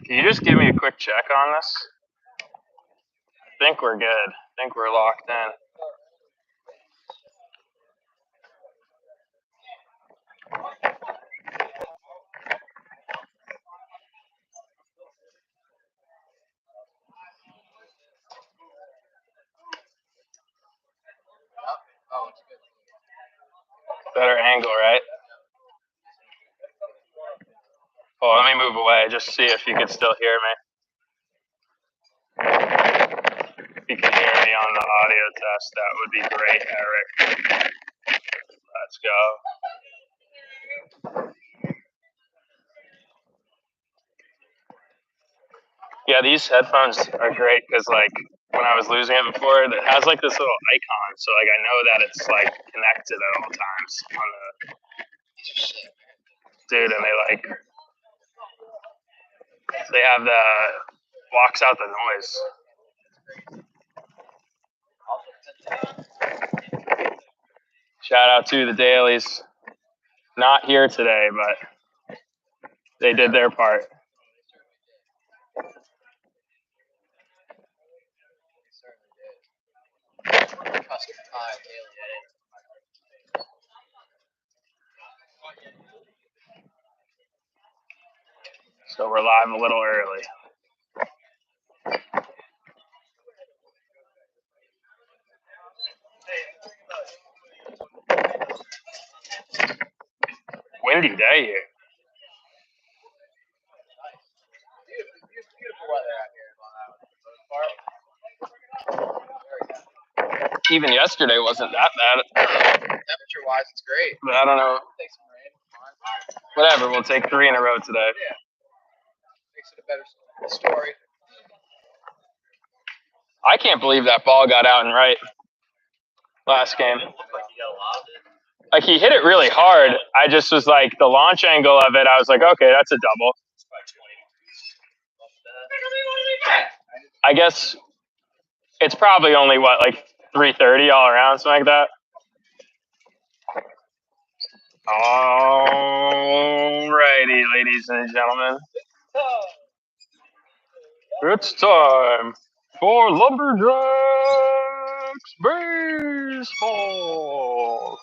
Can you just give me a quick check on this? I think we're good. I think we're locked in. Better angle, right? Oh, let me move away. Just see if you can still hear me. If you can hear me on the audio test, that would be great, Eric. Let's go. Yeah, these headphones are great because, like, when I was losing it before, it has like this little icon, so like I know that it's like connected at all times on the dude, and they have the blocks out the noise. Shout out to the Dailies. Not here today, but they did their part. So we're live a little early. Windy day here. Even yesterday wasn't that bad. Temperature-wise, it's great. But I don't know. Take some rain. Whatever, we'll take 3 in a row today. Yeah. Makes it a better story. I can't believe that ball got out and right last game. Like, he hit it really hard. I just was like, the launch angle of it, I was like, okay, that's a double. I guess it's probably only, what, like 330 all around, something like that. All righty, ladies and gentlemen. It's time for Lumberjacks baseball.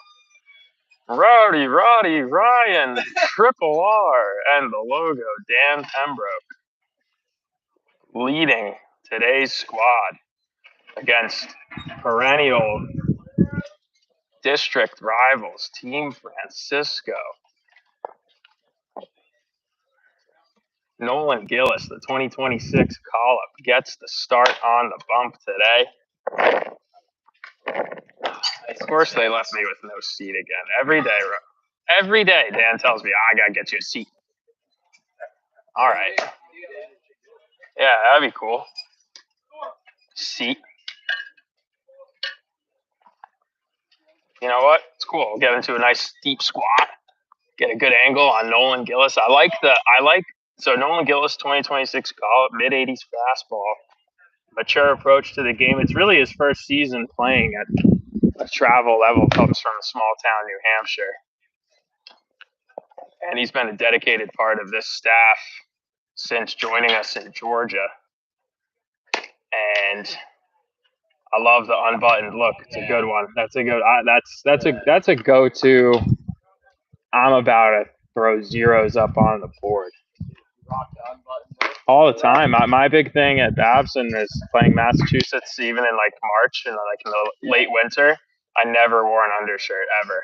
Rowdy Roddy Ryan, Triple R, and the logo Dan Pembroke leading today's squad against perennial district rivals Team Francisco. Nolan Gillis, the 2026 call-up, gets the start on the bump today. Of course, they left me with no seat again. Every day, Dan tells me, I gotta get you a seat. All right. Yeah, that'd be cool. Seat. You know what? It's cool. We'll get into a nice deep squat. Get a good angle on Nolan Gillis. So Nolan Gillis, 2026 call it, mid-80s fastball. Mature approach to the game. It's really his first season playing at a travel level. Comes from a small town, New Hampshire. And he's been a dedicated part of this staff since joining us in Georgia. And I love the unbuttoned look. It's a good one. That's a good. That's a go-to. I'm about to throw zeros up on the board all the time. My big thing at Babson is playing Massachusetts, even in like March and like in the late winter. I never wore an undershirt ever.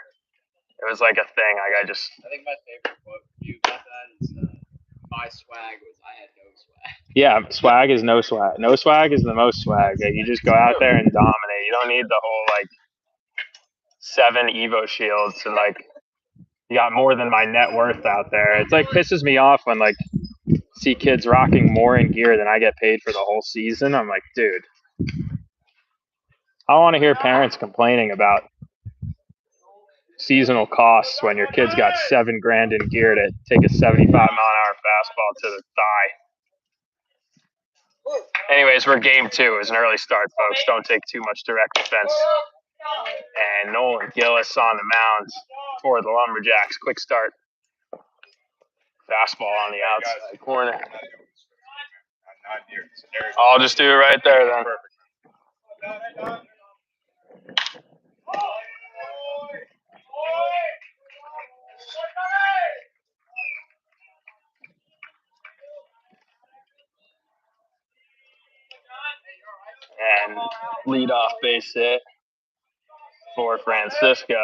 It was like a thing. Like I think my favorite quote from you about that is my swag was I had no swag. Yeah, swag is no swag. No swag is the most swag. Like, you just go out there and dominate. You don't need the whole like 7 Evo shields and like you got more than my net worth out there. It's like pisses me off when like see kids rocking more in gear than I get paid for the whole season. I'm like, dude, I want to hear parents complaining about seasonal costs when your kid's got $7,000 in gear to take a 75-mile-an-hour fastball to the thigh. Anyways, we're game 2. It was an early start, folks. Don't take too much direct offense. And Nolan Gillis on the mound for the Lumberjacks. Quick start. Fastball on the outside corner. I'll just do it right there then. And lead off base hit for Francisco.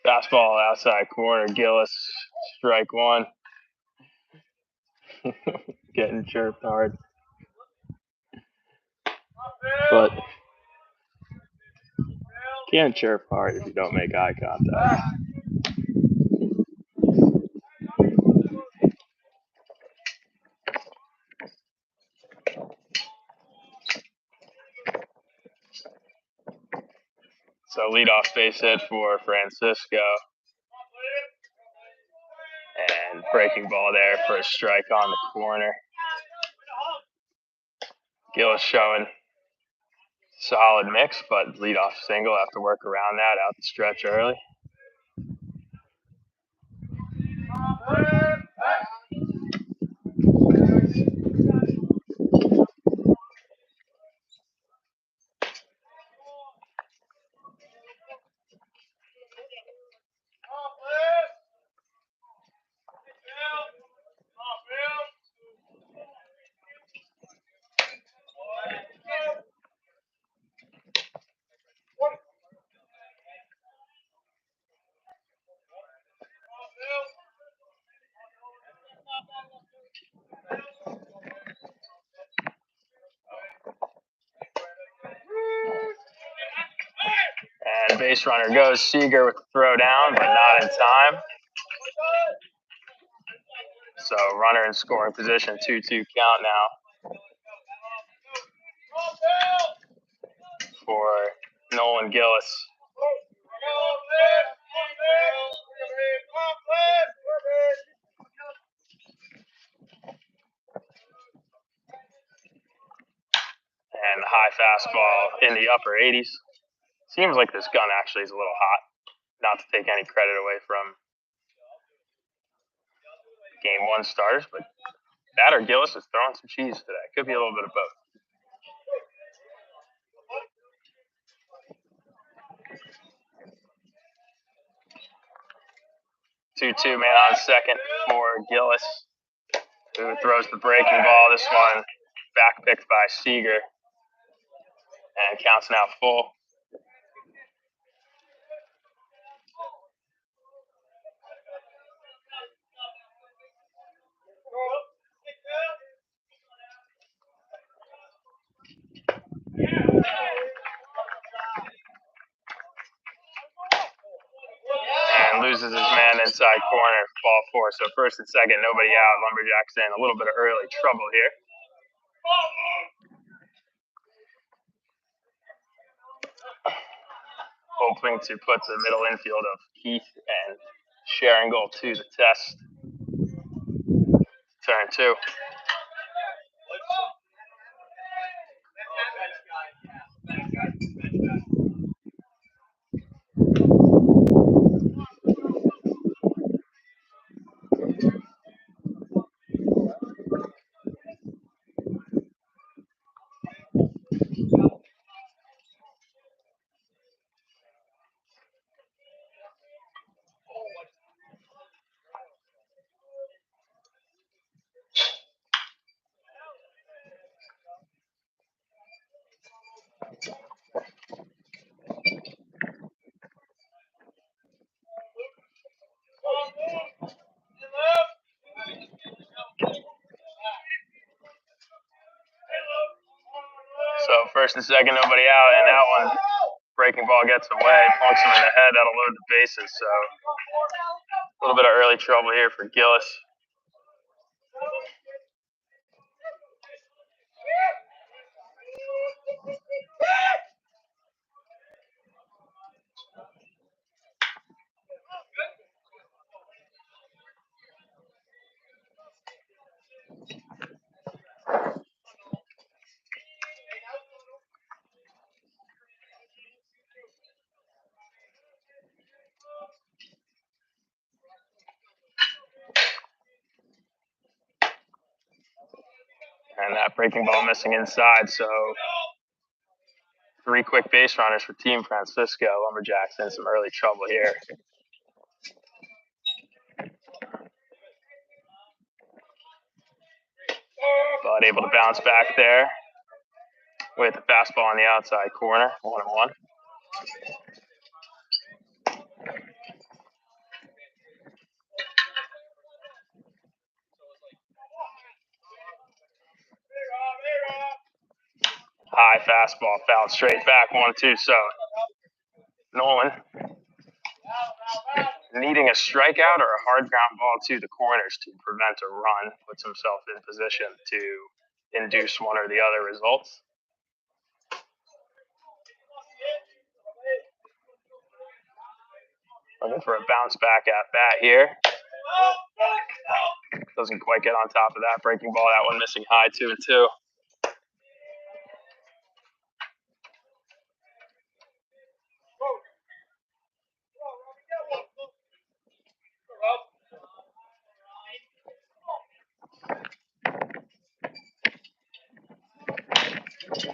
Fastball outside corner. Gillis, strike 1. Getting chirped hard. But can't chirp hard if you don't make eye contact. So leadoff base hit for Francisco. And breaking ball there for a strike on the corner. Gillis showing solid mix, but leadoff single. Have to work around that out the stretch early. And base runner goes. Seager with the throw down, but not in time. So runner in scoring position, 2-2 count now for Nolan Gillis. And high fastball in the upper 80s. Seems like this gun actually is a little hot. Not to take any credit away from game 1 starters, but that or Gillis is throwing some cheese today. Could be a little bit of both. Two man on second for Gillis, who throws the breaking ball. This one back picked by Seeger. And counts now full. And loses his man inside corner, ball 4. So first and second, nobody out. Lumberjacks in a little bit of early trouble here. Hoping to put the middle infield of Keith and Sharingle to the test. Turn 2. So first and second, nobody out, and that one, breaking ball gets away, punks him in the head. That'll load the bases. So a little bit of early trouble here for Gillis. And that breaking ball missing inside. So 3 quick base runners for Team Francisco. Lumberjacks in some early trouble here. But able to bounce back there with the fastball on the outside corner, 1-1. High fastball, fouled straight back, 1-2. So Nolan needing a strikeout or a hard ground ball to the corners to prevent a run, puts himself in position to induce one or the other results. Looking for a bounce back at bat here. Doesn't quite get on top of that breaking ball. That one missing high, 2-2.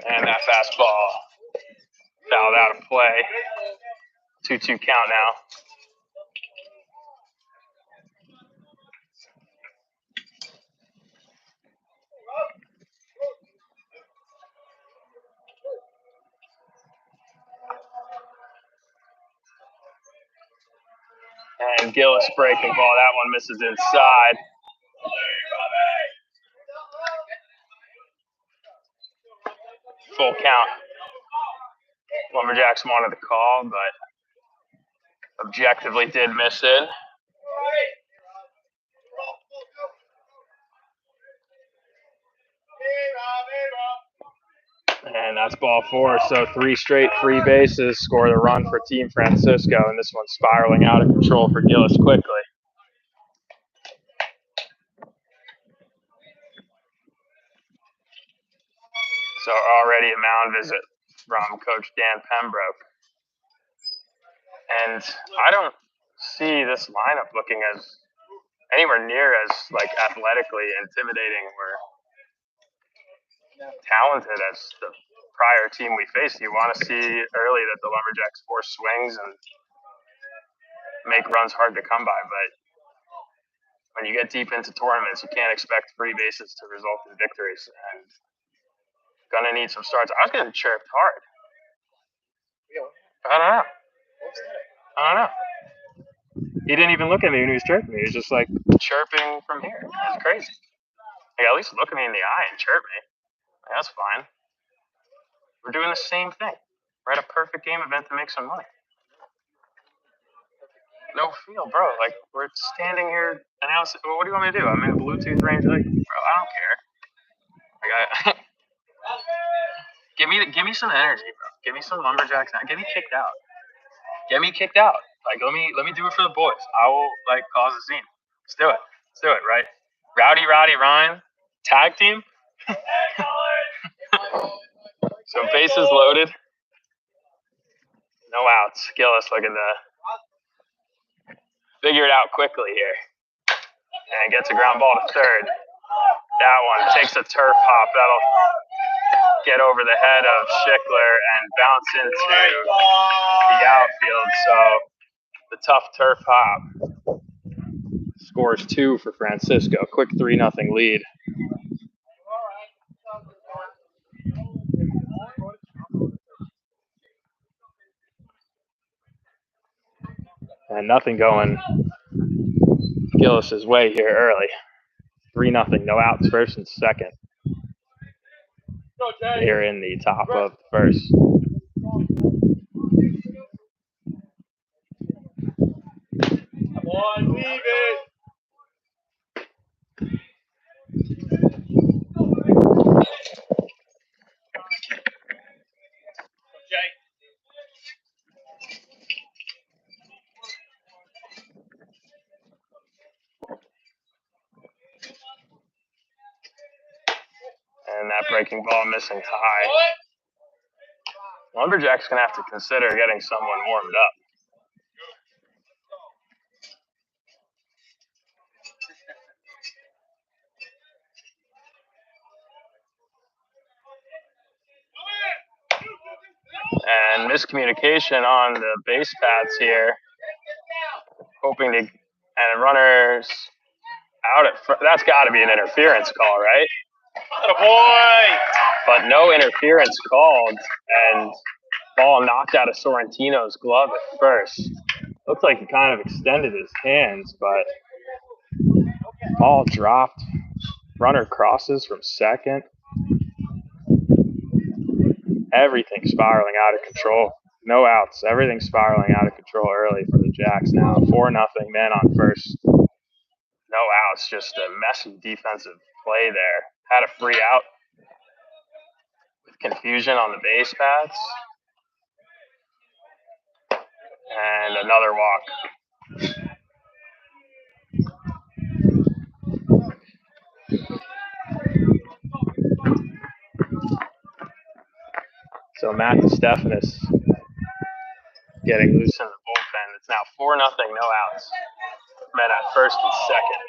And that fastball fouled out of play. 2-2 count now. And Gillis breaking ball. That one misses inside. Full count. Lumberjacks wanted the call, but objectively did miss it. And that's ball 4. So 3 straight free bases score the run for Team Francisco, and this one's spiraling out of control for Gillis quickly. So already a mound visit from Coach Dan Pembroke. And I don't see this lineup looking as anywhere near as athletically intimidating or talented as the prior team we faced. You want to see early that the Lumberjacks force swings and make runs hard to come by, but when you get deep into tournaments, you can't expect free bases to result in victories. And Gonna need some starts. I was getting chirped hard. I don't know. I don't know. He didn't even look at me when he was chirping me. He was just like chirping from here. That's crazy. Like, at least look at me in the eye and chirp me. Like, that's fine. We're doing the same thing. We're at a perfect game event to make some money. No feel, bro. Like, we're standing here announcing. Well, what do you want me to do? I'm in Bluetooth range. Like, bro, I don't care. Like, give me some energy, bro. Give me some Lumberjacks. Get me kicked out. Get me kicked out. Like, let me do it for the boys. I will like cause a scene. Let's do it. Let's do it, right? Rowdy Ryan, tag team. So bases loaded. No outs. Gillis looking to figure it out quickly here. And gets a ground ball to third. That one takes a turf hop. That'll get over the head of Schickler and bounce into the outfield. So the tough turf hop scores 2 for Francisco. Quick 3-0 lead. And nothing going Gillis's way here early. 3-0. No outs, first and second. Here in the top of the first. Come on, leave it. And that breaking ball missing high. Lumberjacks going to have to consider getting someone warmed up. And miscommunication on the base paths here. Hoping to, and runners out at front. That's got to be an interference call, right? Boy. But no interference called, and ball knocked out of Sorrentino's glove at first. Looks like he kind of extended his hands, but ball dropped. Runner crosses from second. Everything spiraling out of control. No outs. Everything spiraling out of control early for the Jacks now. 4-0, man on first. No outs. Just a messy defensive play there. Had a free out with confusion on the base paths. And another walk. So Matt DeStephanis getting loose in the bullpen. It's now 4-0, no outs. Men at first and second.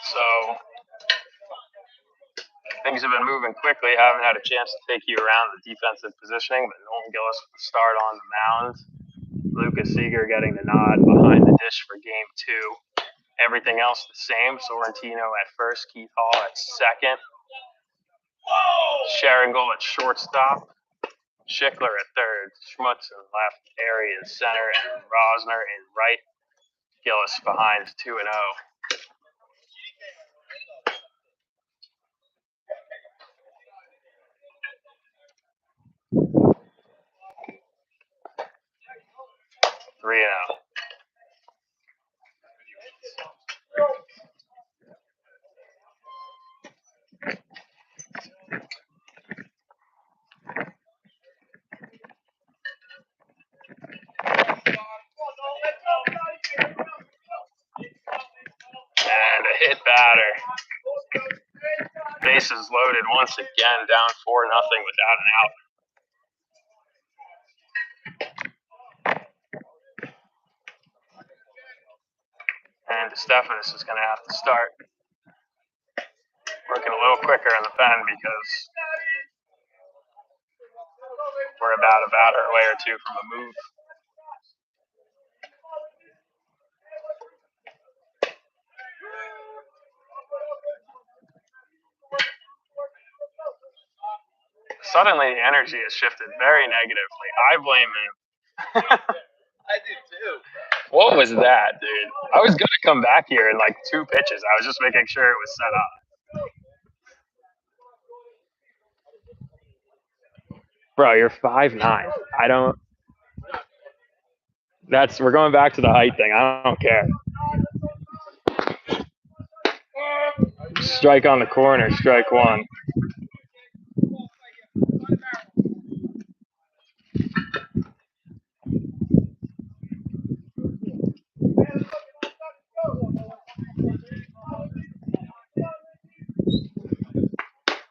So things have been moving quickly. Haven't had a chance to take you around the defensive positioning, but Nolan Gillis will start on the mound. Lucas Seeger getting the nod behind the dish for game 2. Everything else the same. Sorrentino at first, Keith Hall at second. Sharingle at shortstop. Schickler at third. Schmutz in left. Airy in center. And Rosner in right. Gillis behind 2-0. Three and out. And a hit batter. bases loaded once again, down 4-0 without an out. And DeStefanis is going to have to start working a little quicker in the pen because we're about a batter away or two from a move. Suddenly, the energy has shifted very negatively. I blame him. I do too. What was that, dude? I was going to come back here in like 2 pitches. I was just making sure it was set up. Bro, you're 5'9". I don't. We're going back to the height thing. I don't care. Strike on the corner, strike one.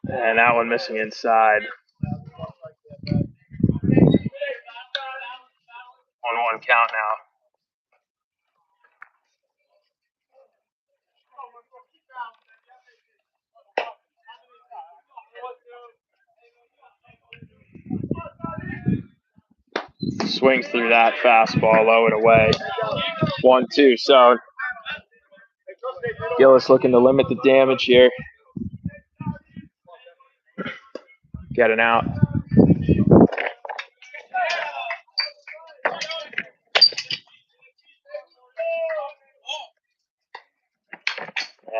And that one missing inside. 1-1 count now. Swings through that fastball, low and away. 1-2. So Gillis looking to limit the damage here. Get an out.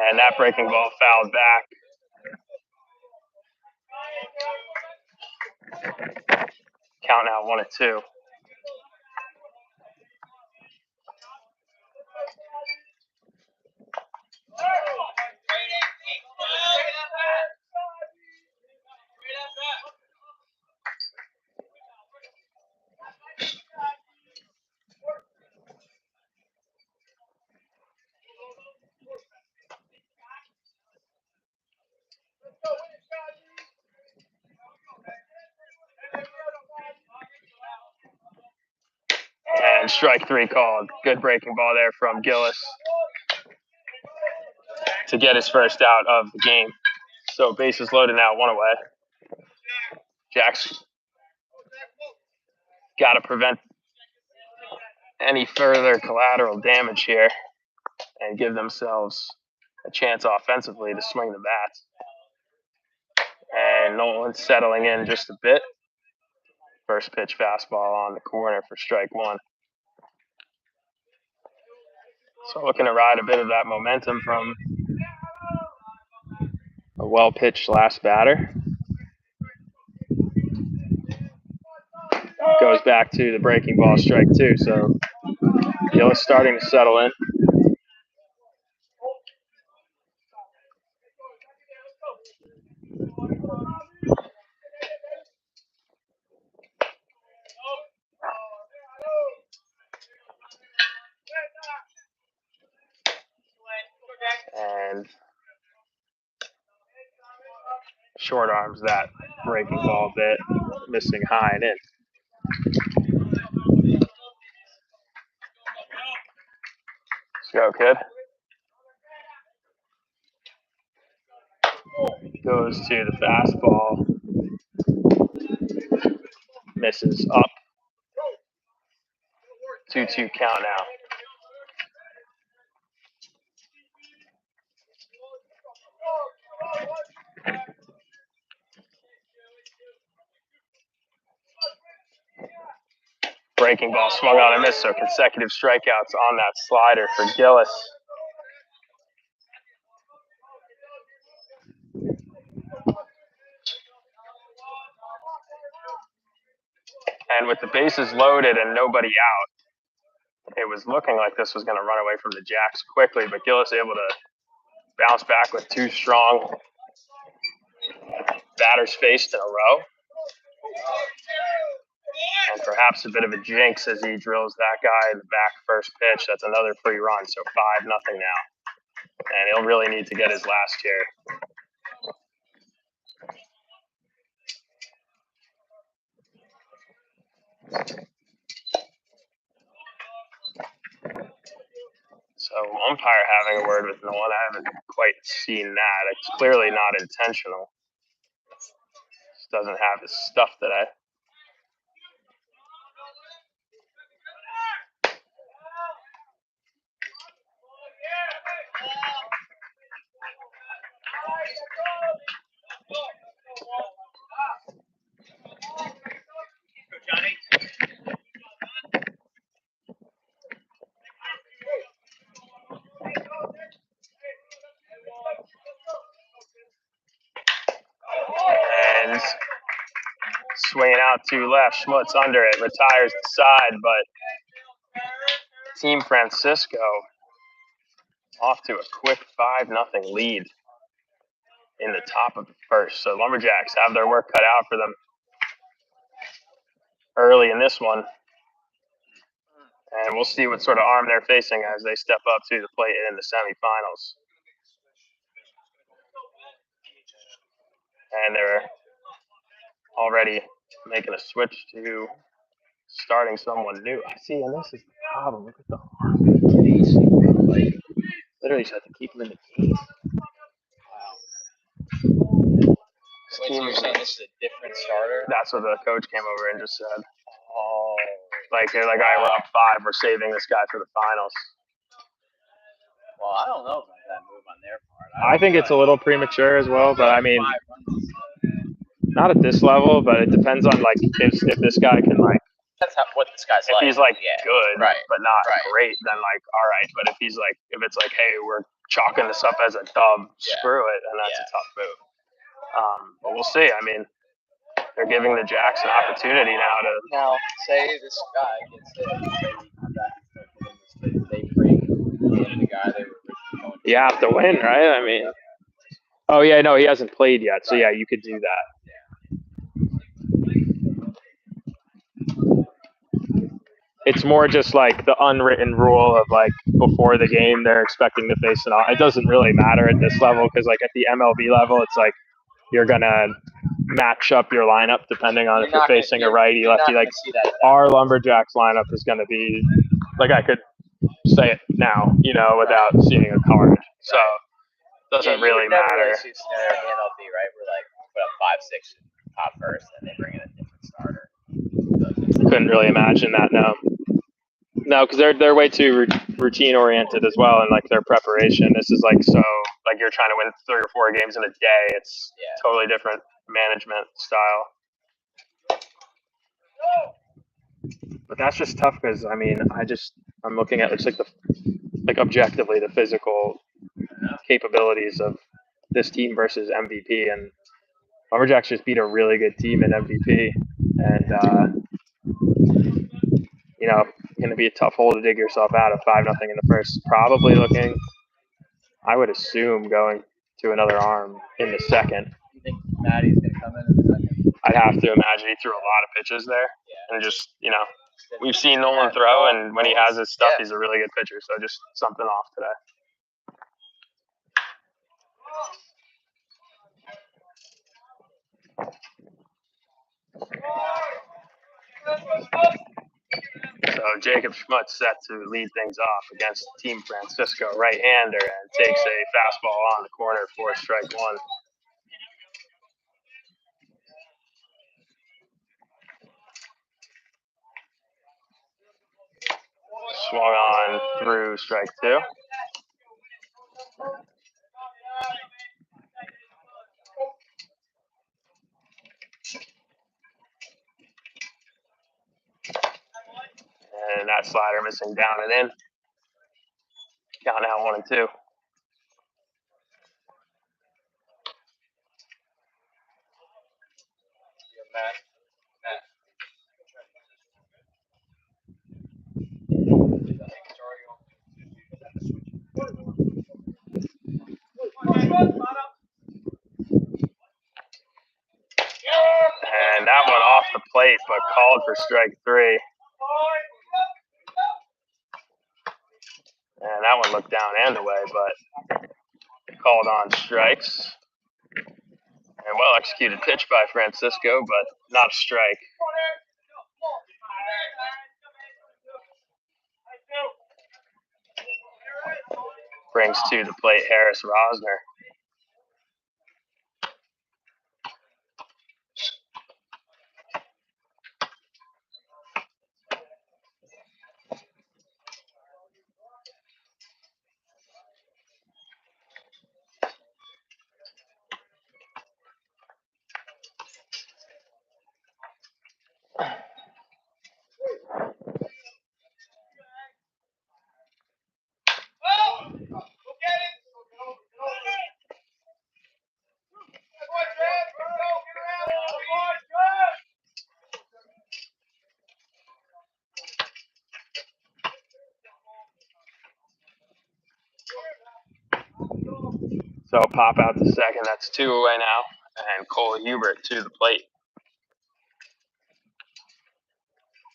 And that breaking ball fouled back. Count now 1-2. And strike 3 called. Good breaking ball there from Gillis to get his first out of the game. So bases loaded now, 1 away. Jacks got to prevent any further collateral damage here and give themselves a chance offensively to swing the bats. And Nolan's settling in just a bit. First pitch fastball on the corner for strike 1. So looking to ride a bit of that momentum from a well-pitched last batter. Goes back to the breaking ball, strike 2. So Gillis starting to settle in. And short arms that breaking ball bit, missing high and in. Let's go, kid. Goes to the fastball. Misses up. 2-2 count now. Breaking ball swung on and missed, so consecutive strikeouts on that slider for Gillis. And with the bases loaded and nobody out, it was looking like this was going to run away from the Jacks quickly, but Gillis able to bounce back with 2 strong batters faced in a row. And perhaps a bit of a jinx as he drills that guy in the back first pitch. That's another free run, so 5-0 now. And he'll really need to get his last here. So umpire having a word with Nolan. I haven't quite seen that. It's clearly not intentional. Just doesn't have his stuff today. And swinging out to left, Schmutz under it, retires the side, but Team Francisco off to a quick 5-0 lead in the top of the first. So Lumberjacks have their work cut out for them early in this one. And we'll see what sort of arm they're facing as they step up to the plate in the semifinals. And they're already making a switch to starting someone new. I see, and this is the problem. Look at the arm facing. Like, literally just have to keep him in the game. Wait, so you're saying this is a different starter? That's what the coach came over and just said. Oh. Like, they're like, all right, we're up 5. We're saving this guy for the finals. Well, I don't know about that move on their part. I think it's a little premature as well, but I mean, not at this level, but it depends on, like, if this guy can, like, that's what this guy's if like. he's, like, yeah. good, right. but not right. great, then, like, all right. But if he's, like, if it's like, hey, we're chalking this up as a dub, screw it, and that's a tough move. But we'll see. I mean, they're giving the Jacks an opportunity now to. Now, say this guy gets hit, say we come back and they bring in the guy they were originally going to. You have to win, right? I mean. Oh yeah, no, he hasn't played yet, so yeah, you could do that. It's more just like the unwritten rule of like before the game they're expecting to face an. It doesn't really matter at this level because like at the MLB level, it's like you're gonna match up your lineup depending on if you're facing a righty, lefty. Like our Lumberjacks lineup is gonna be like I could say it now, you know, without seeing a card. So it doesn't really matter. Really see a scenario in the MLB, right? Where like put up 5-6 top first, and they bring in a different starter. Couldn't really imagine that, no. No, because they're way too routine oriented as well, and like their preparation. This is like so like you're trying to win 3 or 4 games in a day. It's totally different management style. But that's just tough because I mean I'm looking at it's like objectively the physical capabilities of this team versus MVP, and Lumberjacks just beat a really good team in MVP, and you know, going to be a tough hole to dig yourself out of 5-0 in the first. Probably looking, I would assume, going to another arm in the second. You think Maddie's going to come in the second? I'd have to imagine he threw a lot of pitches there, and just we've seen Nolan throw, and when he has his stuff, he's a really good pitcher. So just something off today. So Jacob Schmutz set to lead things off against Team Francisco, right-hander, and takes a fastball on the corner for strike 1. Swung on through strike 2. And that slider missing down and in. Count now 1 and 2. And that one off the plate, but called for strike 3. And that one looked down and away, but called on strikes. And well executed pitch by Francisco, but not a strike. brings to the plate Harris Rosner. So pop out to second. That's 2 away now. And Cole Hubert to the plate.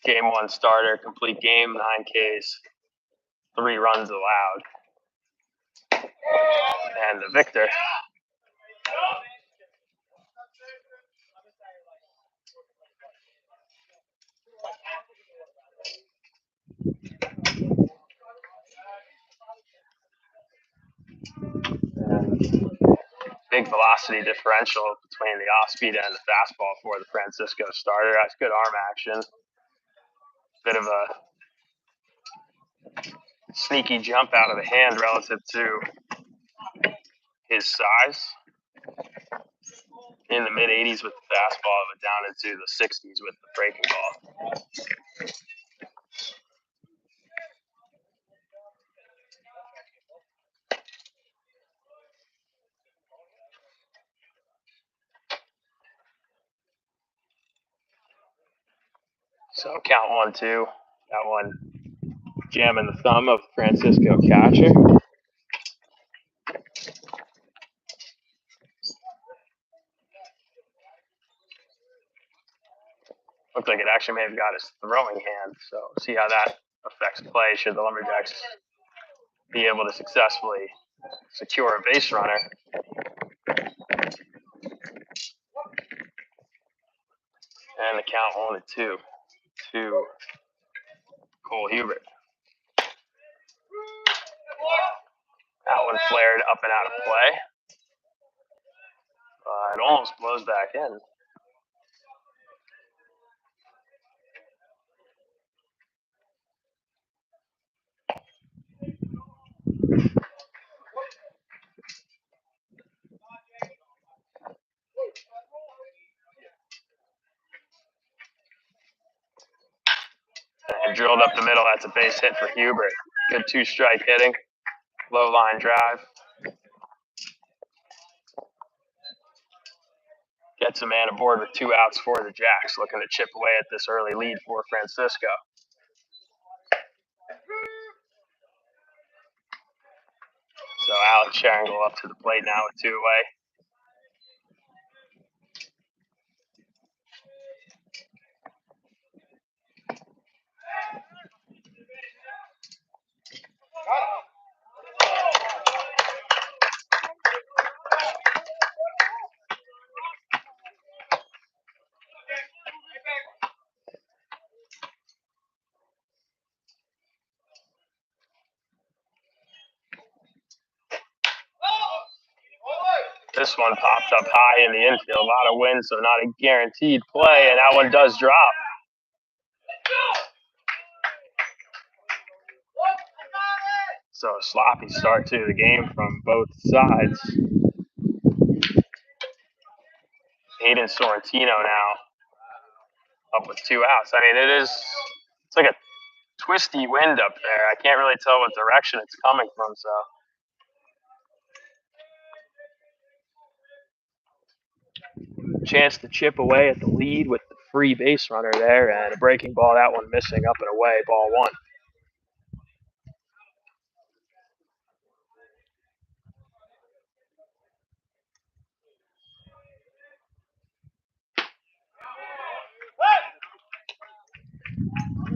Game 1 starter, complete game, 9 Ks, 3 runs allowed. And the victor. And big velocity differential between the off speed and the fastball for the Francisco starter. That's good arm action. Bit of a sneaky jump out of the hand relative to his size. In the mid 80s with the fastball, but down into the 60s with the breaking ball. So count 1-2. That one jamming the thumb of Francisco catcher. Looked like it actually may have got his throwing hand. So see how that affects play should the Lumberjacks be able to successfully secure a base runner. And the count 1-2 to Cole Hubert. That one flared up and out of play. It almost blows back in. And drilled up the middle. That's a base hit for Hubert. Good 2-strike hitting. Low line drive. Gets a man aboard with 2 outs for the Jacks, looking to chip away at this early lead for Francisco. So Alex Sharingle up to the plate now with 2 away. This one popped up high in the infield. A lot of wind, so not a guaranteed play, and that one does drop. So a sloppy start to the game from both sides. Aiden Sorrentino now up with 2 outs. I mean, it's like a twisty wind up there. I can't really tell what direction it's coming from, so. Chance to chip away at the lead with the free base runner there, and a breaking ball, that one missing up and away, ball 1.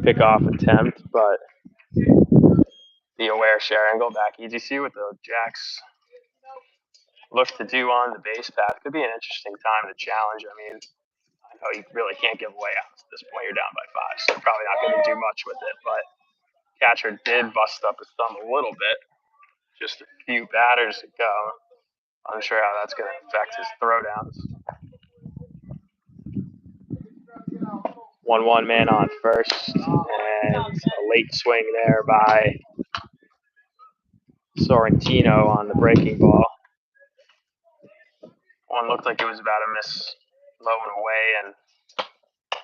Pickoff attempt, but be aware Sharingle back easy with the Jacks look to do on the base path. Could be an interesting time to challenge. I mean, I know you really can't give away outs at this point. You're down by 5, so you're probably not going to do much with it. But catcher did bust up his thumb a little bit. Just a few batters to go. Unsure how that's going to affect his throwdowns. 1-1 man on first, and a late swing there by Sorrentino on the breaking ball. One looked like it was about to miss low and away and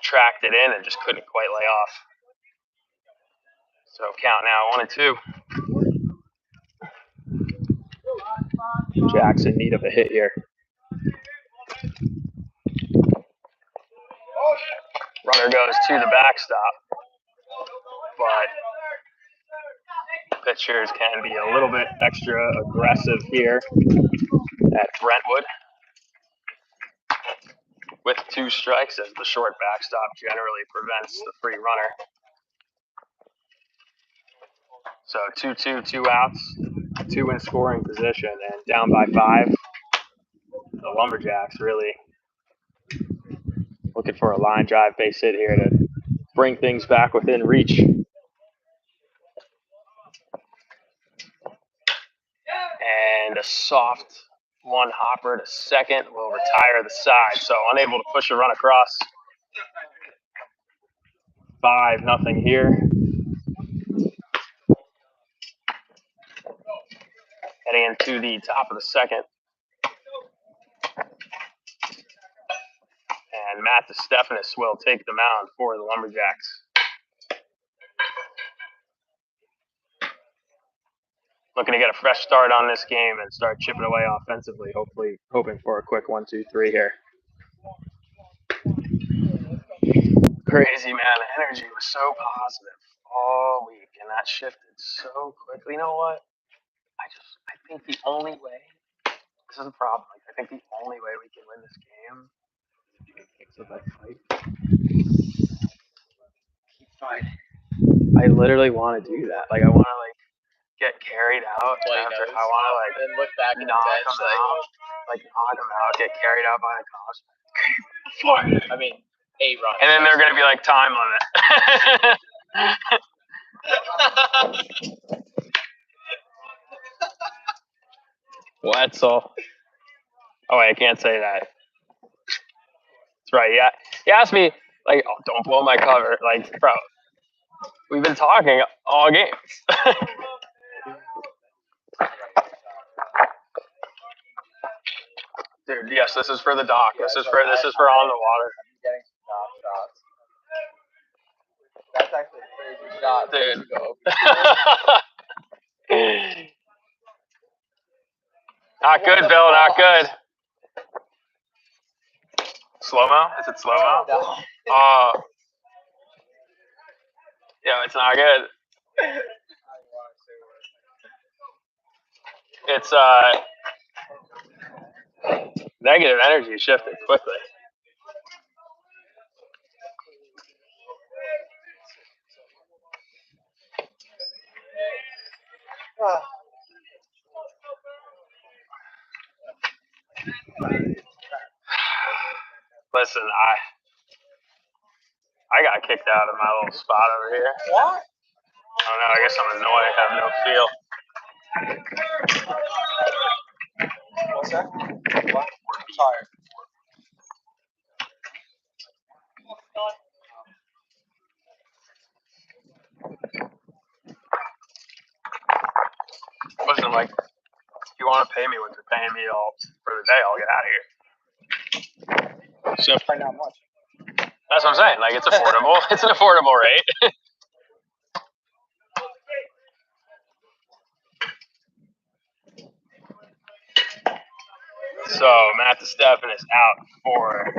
tracked it in and just couldn't quite lay off. So count now 1-2. Jack's in need of a hit here. Runner goes to the backstop, but pitchers can be a little bit extra aggressive here at Brentwood. With 2 strikes, as the short backstop generally prevents the free runner. So 2-2, 2 outs, 2 in scoring position, and down by 5. The Lumberjacks really looking for a line drive base hit here to bring things back within reach. And a soft one hopper to second will retire the side. So unable to push a run across. 5-0 here. Heading into the top of the second. And Matt DeStephanis will take the mound for the Lumberjacks. Looking to get a fresh start on this game and start chipping away offensively, hopefully hoping for a quick 1-2-3 here. Crazy, man. The energy was so positive all week, and that shifted so quickly. You know what? I think the only way, this is a problem, I think the only way we can win this game is if I fight. Keep fighting. I literally want to do that. I want to, get carried out. After, I want to, then look back knock them out. Knock them out, get carried out by the cops. I mean, 8 runs. And then they're going to be like, time limit. Wetzel. Oh, wait, I can't say that. That's right. Yeah. He asked me, oh, don't blow my cover. Bro, we've been talking all game. Dude, yes, this is for the doc. This is for on the water. I'm getting some top shots. That's actually a crazy shot. Dude. Not good, Bill. Not good. Slow-mo? Is it slow-mo? No. Yeah, it's not good. It's negative energy shifted quickly. Listen, I got kicked out of my little spot over here. What? I don't know. I guess I'm annoyed. I have no feel. What's that? What? I'm tired. Listen, if you want to pay me what you're paying me for the day, I'll get out of here. So, Probably not much. That's what I'm saying. It's affordable. It's an affordable rate. So Matt DeStephanis is out for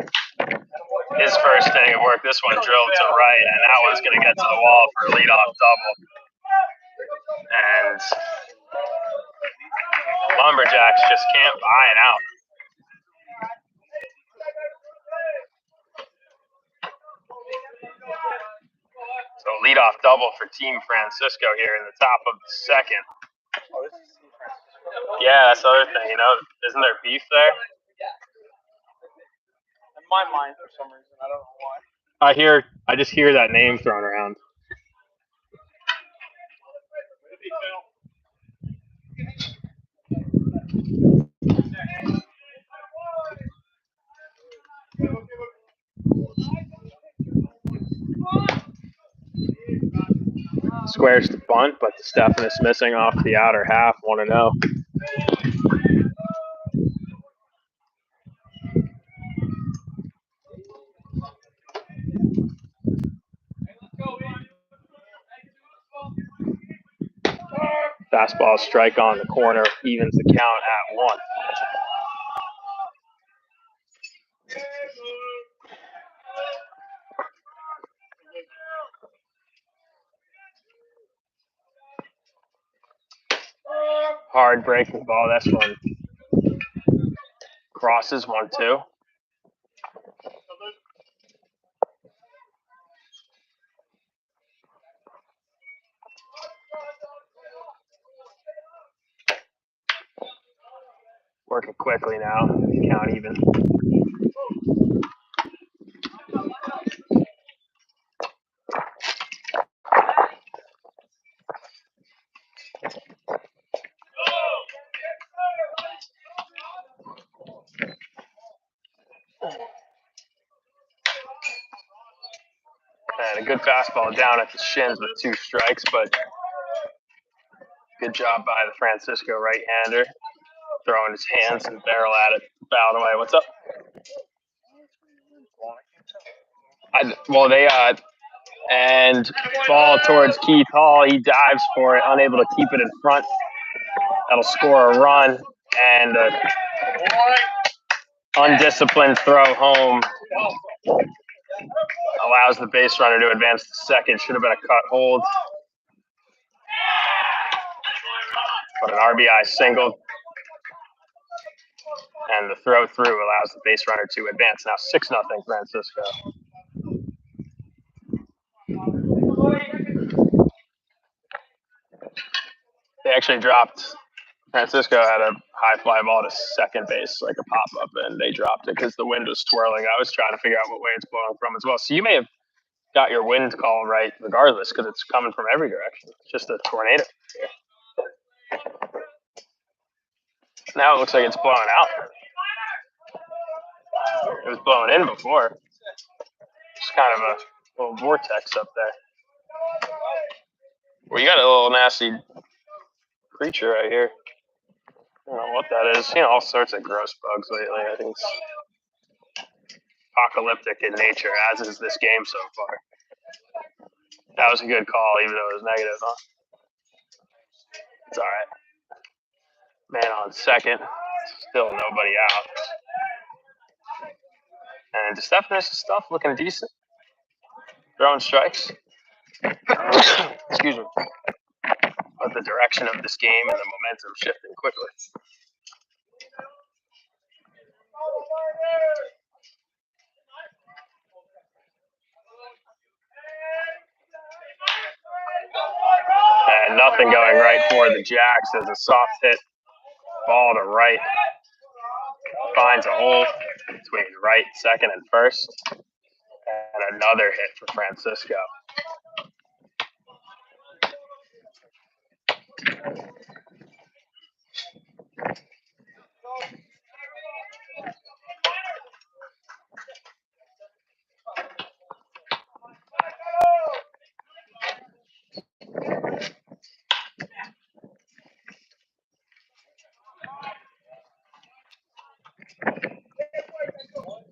his first inning of work. This one drilled to right, and that one's going to get to the wall for a leadoff double. And Lumberjacks just can't buy it out. So leadoff double for Team Francisco here in the top of the second. Yeah, that's the other thing, isn't there beef there? In my mind, for some reason, I don't know why. I just hear that name thrown around. squares to bunt, but Stephanus missing off the outer half, 1-0. Fastball strike on the corner, evens the count at 1. Hard breaking ball, that's one. Crosses, 1-2. Working quickly now, count even. And a good fastball down at the shins with 2 strikes, but good job by the Francisco right-hander. Throwing his hands and barrel at it, fouled away. What's up? And ball towards Keith Hall. He dives for it, unable to keep it in front. That'll score a run, and an undisciplined throw home allows the base runner to advance to second. Should have been a cut hold, but an RBI single, and the throw through allows the base runner to advance. Now 6-0 Francisco. They actually dropped. Francisco had a high fly ball to second base, like a pop up, and they dropped it because the wind was swirling. I was trying to figure out what way it's blowing from as well. So you may have got your wind call right regardless because it's coming from every direction. It's just a tornado. Now it looks like it's blowing out. It was blowing in before. It's kind of a little vortex up there. Well, you got a little nasty creature right here. I don't know what that is. All sorts of gross bugs lately. I think it's apocalyptic in nature, as is this game so far. That was a good call, even though it was negative, huh? It's all right. Man on second. Still nobody out. And DeStefanis' stuff looking decent. Throwing strikes. Excuse me. But the direction of this game and the momentum shifting quickly. And nothing going right for the Jacks as a soft hit ball to right finds a hole between right, second, and first. And another hit for Francisco.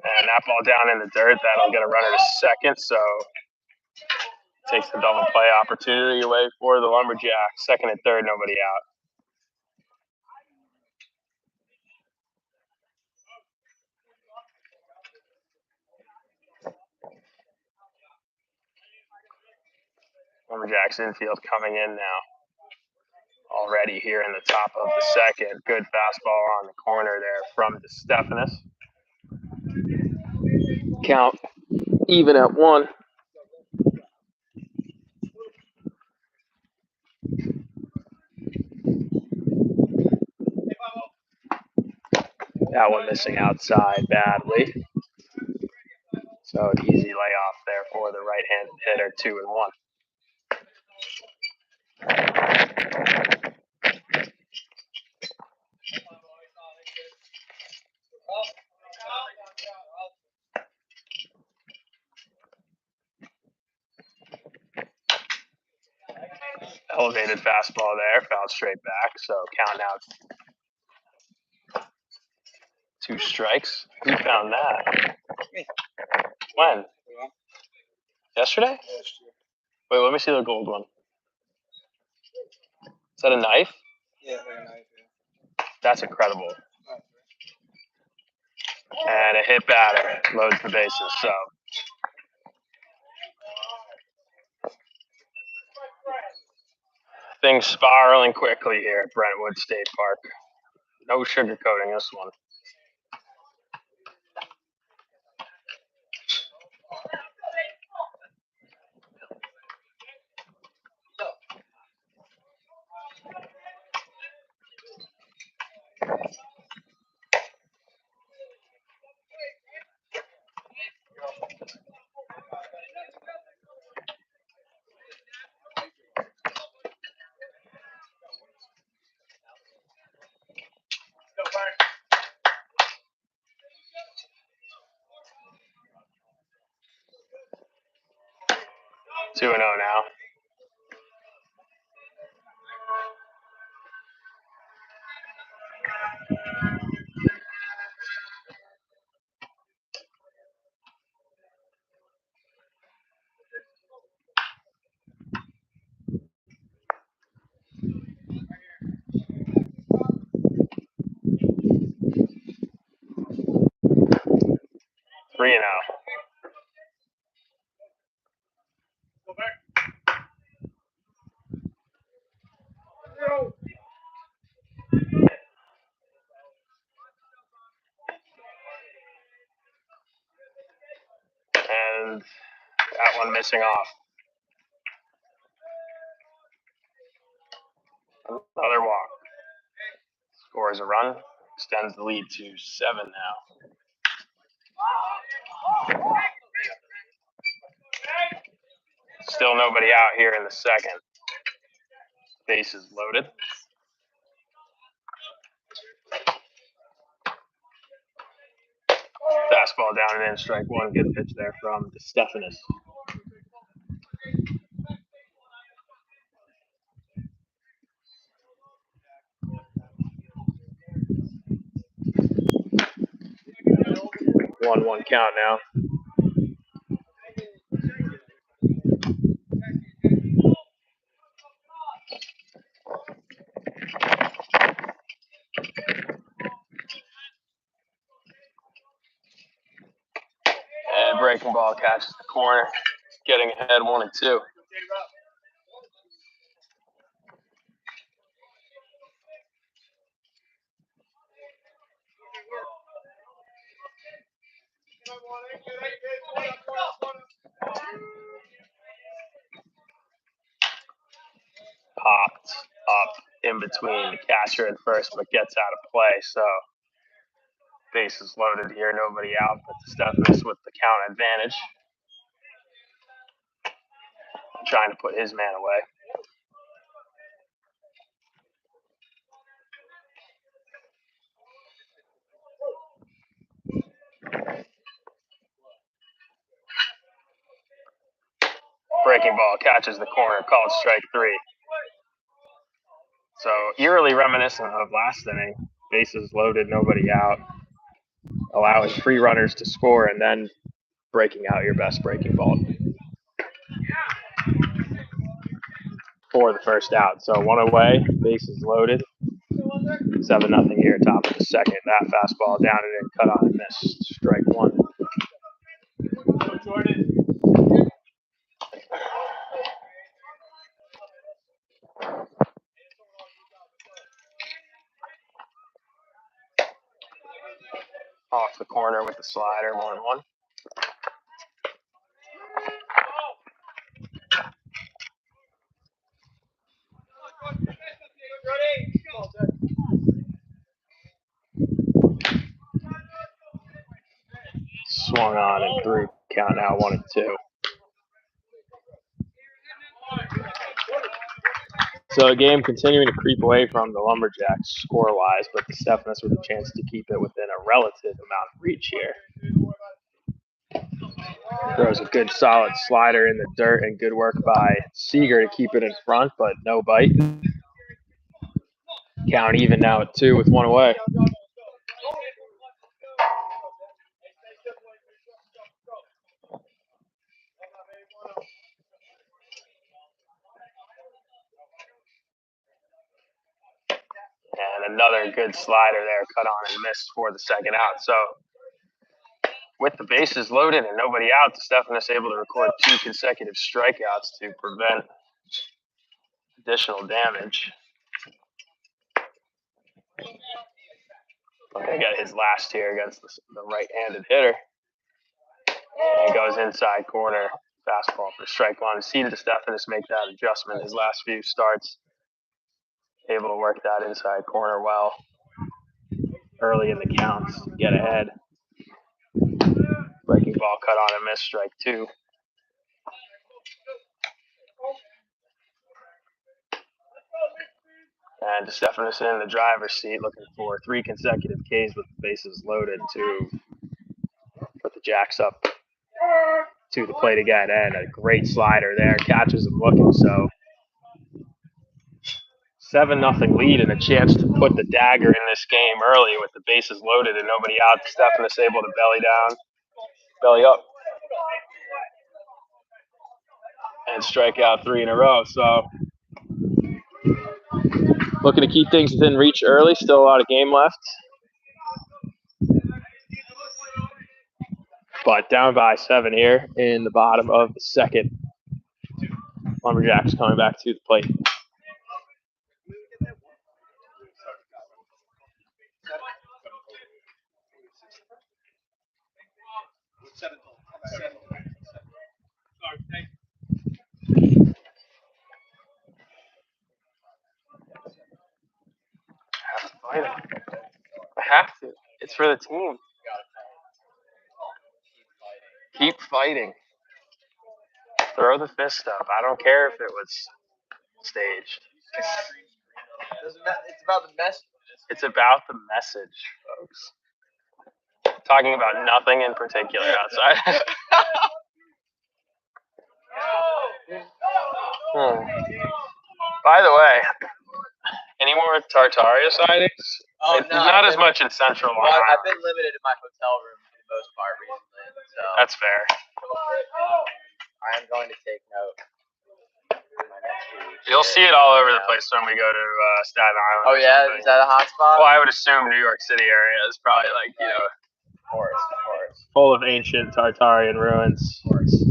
And that ball down in the dirt, that'll get a runner to second, so takes the double play opportunity away for the Lumberjacks. Second and third, nobody out. Lumberjacks infield coming in now. Already here in the top of the second. Good fastball on the corner there from DeStefanis. Count even at 1. That one missing outside badly. So an easy layoff there for the right-handed hitter, 2-1. Elevated fastball there, fouled straight back. So count now 2 strikes. Who found that? Me. When? Yeah. Yesterday? Wait, let me see the gold one. Is that a knife? Yeah, like a knife. Yeah. That's incredible. And a hit batter loads the bases. So things spiraling quickly here at Brentwood State Park. No sugarcoating this one. Two and 0 now. Three and 0. And that one missing off. Another walk. Scores a run, extends the lead to 7 now. Still nobody out here in the second. Bases loaded. Fastball down and in, strike one. Good pitch there from DeStephanis. One count now. And breaking ball catches the corner, getting ahead 1 and 2. Popped up in between the catcher and first, but gets out of play. So bases loaded here, nobody out, but DeStephanis with the count advantage. Trying to put his man away. Breaking ball catches the corner, called strike 3. So eerily reminiscent of last inning. Bases loaded, nobody out, allowing free runners to score and then breaking out your best breaking ball for the first out. So 1 away, bases loaded. 7-0 here, top of the second. That fastball down and in, cut on and missed. Strike 1. Off the corner with the slider, 1-1. Swung on and through. Count now 1 and 2. So a game continuing to creep away from the Lumberjacks score-wise, but DeStephanis with a chance to keep it within a relative amount of reach here. Throws a good solid slider in the dirt, and good work by Seager to keep it in front, but no bite. Count even now at 2 with 1 away. And another good slider there, cut on and missed for the second out. So with the bases loaded and nobody out, Stefanos able to record 2 consecutive strikeouts to prevent additional damage. He got his last here against the right-handed hitter. And he goes inside corner, fastball for strike one. See Stefanos make that adjustment his last few starts. Able to work that inside corner well early in the counts, get ahead. Breaking ball cut on and miss, strike 2. And Stefanos in the driver's seat looking for 3 consecutive Ks with the bases loaded to put the Jacks up to the plate again. And a great slider there, catches him looking. So 7-0 lead and a chance to put the dagger in this game early with the bases loaded and nobody out. Stefanos able to belly down, belly up, and strike out 3 in a row. So looking to keep things within reach early. Still a lot of game left. But down by 7 here in the bottom of the second. Lumberjacks coming back to the plate. I have to. It's for the team. Keep fighting. Throw the fist up. I don't care if it was staged. It's about the message. It's about the message, folks. Talking about nothing in particular outside. By the way, any more Tartaria sightings? Oh, no, not as much in Central Ohio. I've been limited in my hotel room for the most part recently. So that's fair. I am going to take note. You'll see it all over the place when we go to Staten Island. Oh yeah, is that a hot spot? Well, I would assume New York City area is probably like, you know, of course. Full of ancient Tartarian ruins. Of course.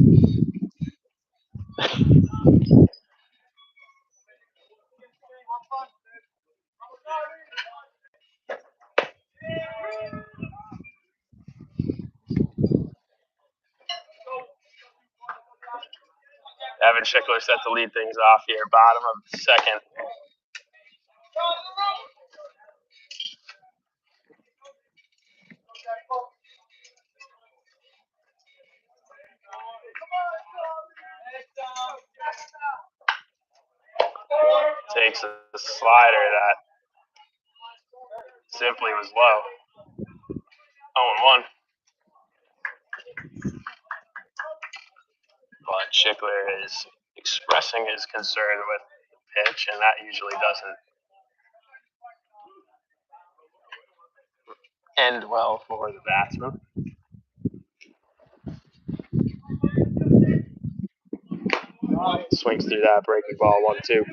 Evan Schickler set to lead things off here, bottom of the second. Takes a slider that simply was low. 0-1. But Schickler is expressing his concern with the pitch, and that usually doesn't end well for the batsman. Swings through that, breaking ball 1-2.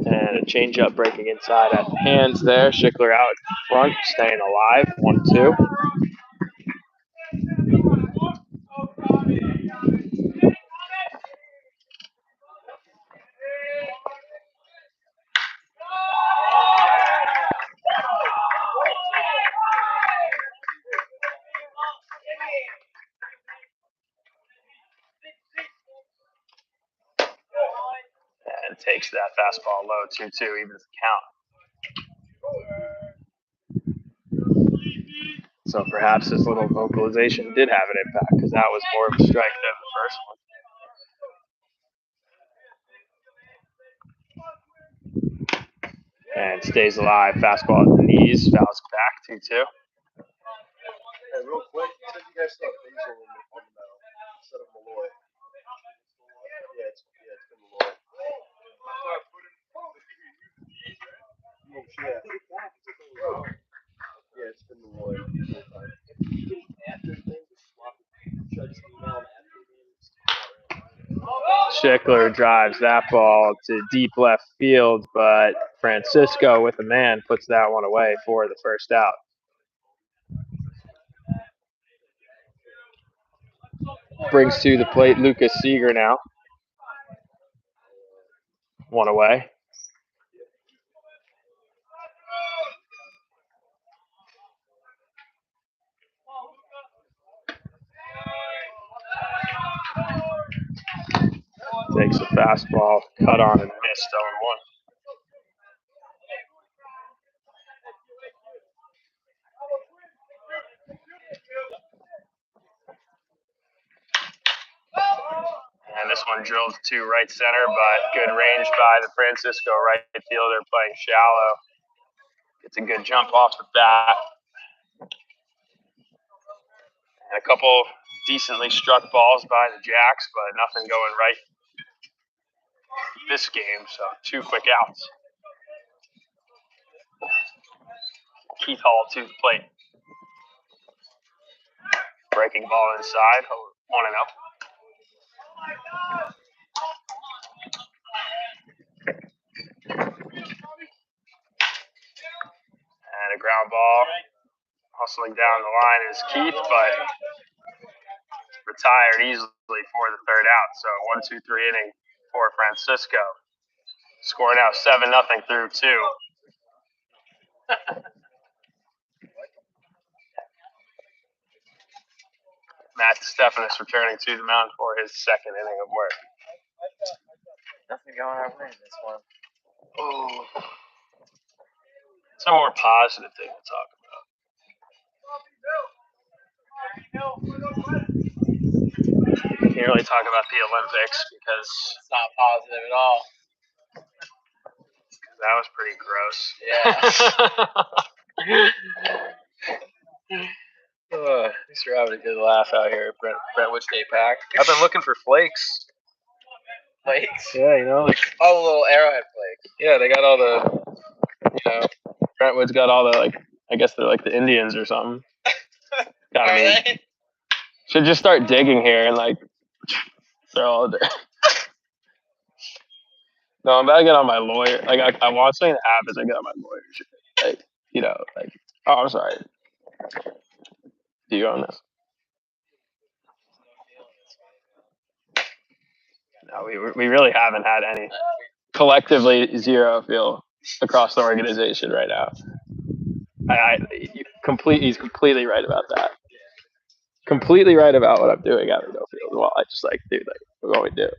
And a changeup breaking inside at the hands there. Schickler out front, staying alive. 1-2. And takes that fastball low, 2-2, evens the count. So perhaps this little vocalization did have an impact, because that was more of a strike than the first one. And stays alive. Fastball at the knees. Fouls back 2-2. Hey, real quick, said you guys saw Basil on instead of Malloy. Yeah, it's been Malloy. Yeah, it's been Malloy. Schickler drives that ball to deep left field, but Francisco with a man puts that one away for the first out. Brings to the plate Lucas Seeger now. One away. Takes a fastball, cut on and missed 0-1. And this one drilled to right center, but good range by the Francisco right fielder playing shallow. Gets a good jump off the bat. And a couple decently struck balls by the Jacks, but nothing going right this game, so 2 quick outs. Keith Hall to the plate. Breaking ball inside, 1-0. And a ground ball. Hustling down the line is Keith, but retired easily for the third out. So 1-2-3 inning for Francisco. Score now 7-0 through 2. Matt Stephanus returning to the mound for his second inning of work. Nothing going our way in this one. Oh. Some more positive thing to talk about. Can't really talk about the Olympics because It's not positive at all. That was pretty gross. Yeah. At least we're having a good laugh out here at Brentwood State Pack. I've been looking for flakes. Flakes? Yeah, you know, like all the little Arrowhead flakes. Yeah, they got all the, Brentwood's got all the, like, I guess they're like the Indians or something. Are they? Should just start digging here and like throw all there. No, I'm about to get on my lawyer. Like, I want something to happen as I get on my lawyer shit. Like, oh, I'm sorry. Do you own this? No, we really haven't had any. Collectively, zero feel across the organization right now. He's completely right about that. Completely right about what I'm doing out of no field. Well, I just like, dude, like, what we do.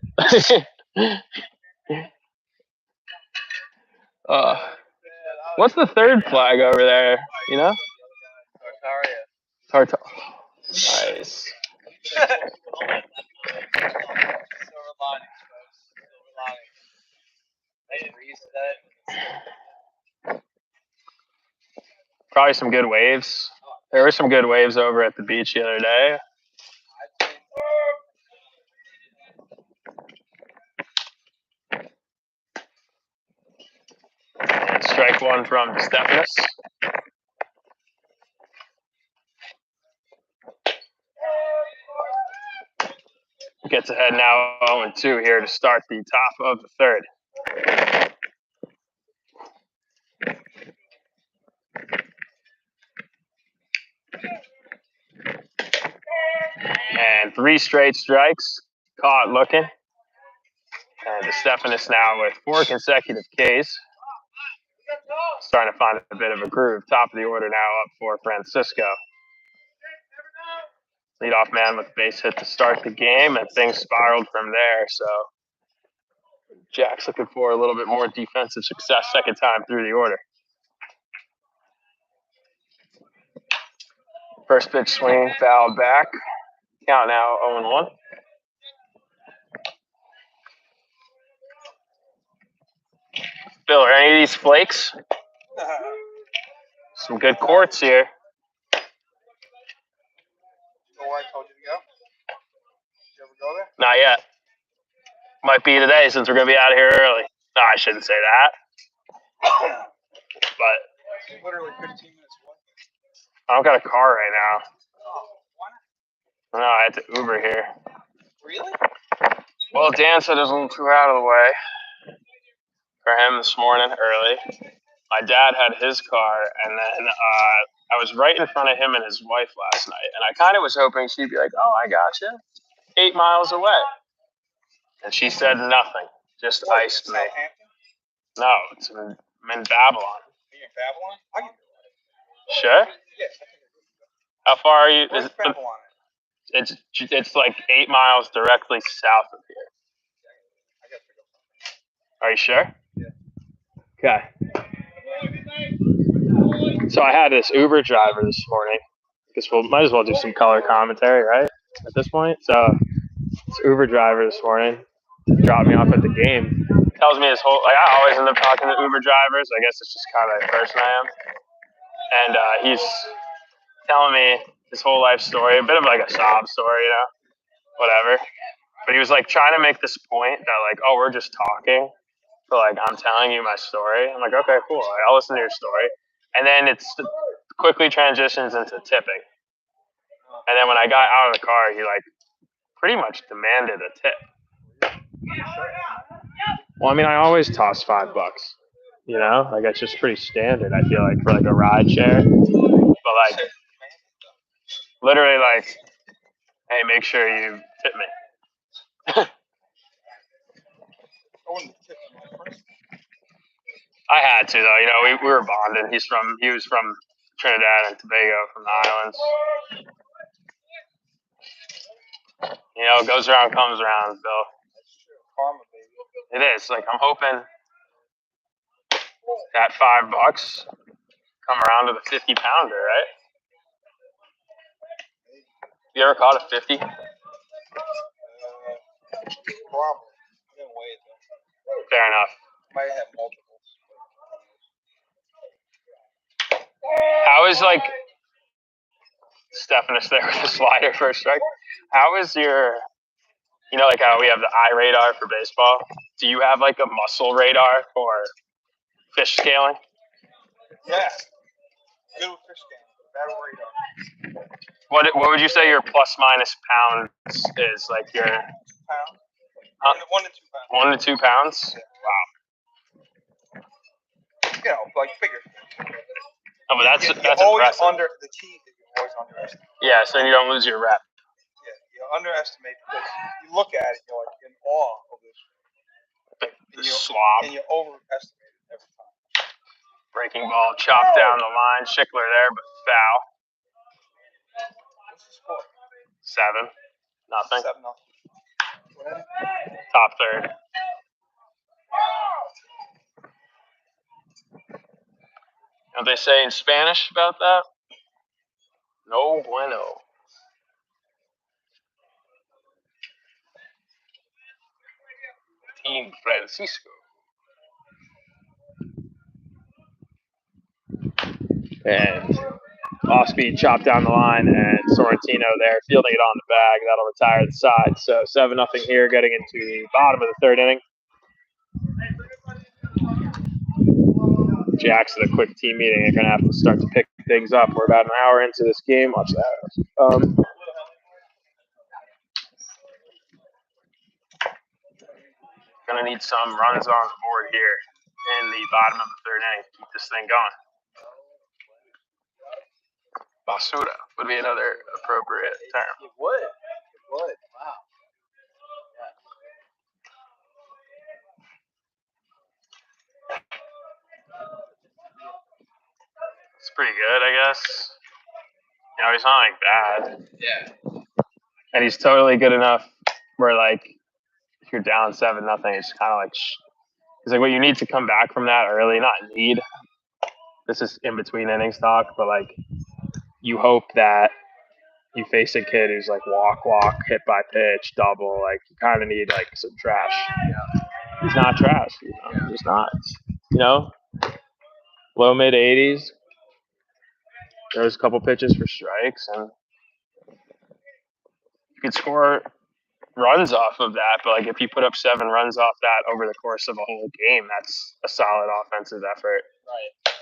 What's the third flag over there? You know? Tartaria. Nice. Silver lining, folks. Silver lining. Nice breeze today. Probably some good waves. There were some good waves over at the beach the other day. And strike one from Stephanus. Gets ahead now 0-2 here to start the top of the third. And 3 straight strikes. Caught looking. And Stephanus now with 4 consecutive Ks. Starting to find a bit of a groove. Top of the order now up for Francisco. Leadoff man with a base hit to start the game, and things spiraled from there. So Jack's looking for a little bit more defensive success second time through the order. First pitch swing, fouled back. Count now 0-1. Bill, are any of these flakes? Some good courts here. So where I told you to go? Did you ever go there? Not yet. Might be today since we're gonna be out of here early. No, I shouldn't say that. But It's literally 15 minutes away. I don't got a car right now. Oh, why not? No, I had to Uber here. Really? Well, Dan said it was a little too out of the way for him this morning early. My dad had his car, and then I was right in front of him and his wife last night, and I kind of was hoping she'd be like, "Oh, I got you, 8 miles away," and she said nothing, just iced me. Southampton? No, it's in Babylon. Are you in Babylon? I can do it. Sure. Yes, I can do it. How far are you? Where's Babylon? It's like 8 miles directly south of here. I got to pick up something. Are you sure? Yeah. Okay. So I had this Uber driver this morning. Guess we might as well do some color commentary, right? At this point. So this Uber driver this morning dropped me off at the game. Tells me his whole I always end up talking to Uber drivers. I guess it's just kind of the person I am. And he's telling me his whole life story, a bit of like a sob story, whatever. But he was like trying to make this point that like, oh, we're just talking. So like I'm telling you my story. I'm like, okay, cool. I'll listen to your story. And then it quickly transitions into tipping. And then when I got out of the car, he like pretty much demanded a tip. Well, I mean, I always toss $5. Like it's just pretty standard. I feel like for like a ride share. But like, literally like, hey, make sure you tip me. I had to though. We were bonding. He was from Trinidad and Tobago, from the islands. Goes around, comes around, Bill. Karma, baby. It is. Like I'm hoping that $5 come around to the 50-pounder, right? You ever caught a 50? Probably. I didn't weigh it though. Fair enough. Might have multiples. How is like Stephanus there with the slider for a strike? How is your, like how we have the eye radar for baseball? Do you have like a muscle radar for fish scaling? Yeah. Good with fish scaling. Bad radar. What would you say your plus minus pounds is? Like your 2 pounds? 1 to 2 pounds. 1 to 2 pounds? Yeah. Wow. Like figure. Oh, but that's always impressive. under the key that you always underestimate. Yeah, so you don't lose your rep. Yeah, you underestimate because you look at it, you're like in awe of this. The slob. And you overestimate it every time. Breaking ball, chopped down the line. Schickler there, but foul. What's the score? 7. Nothing. 7-0. Top third. What they say in Spanish about that? No bueno. Team Francisco. And off-speed chop down the line, and Sorrentino there fielding it on the bag. That'll retire the side. So 7-0 here, getting into the bottom of the third inning. Jacks at a quick team meeting. They're going to have to start to pick things up. We're about an hour into this game. Watch that. Going to need some runs on the board here in the bottom of the third inning to keep this thing going. Basura would be another appropriate term. It would. Wow. It's pretty good, I guess. He's not like bad. Yeah. And he's totally good enough where, like, if you're down 7-0, it's kind of like, it's like, well, you need to come back from that early, not need. This is in between innings talk, but like, you hope that you face a kid who's like walk, hit by pitch, double. Like, you kind of need like some trash. He's not trash. He's not. low mid 80s. There was a couple pitches for strikes, and you could score runs off of that. But like if you put up 7 runs off that over the course of a whole game, that's a solid offensive effort. Right.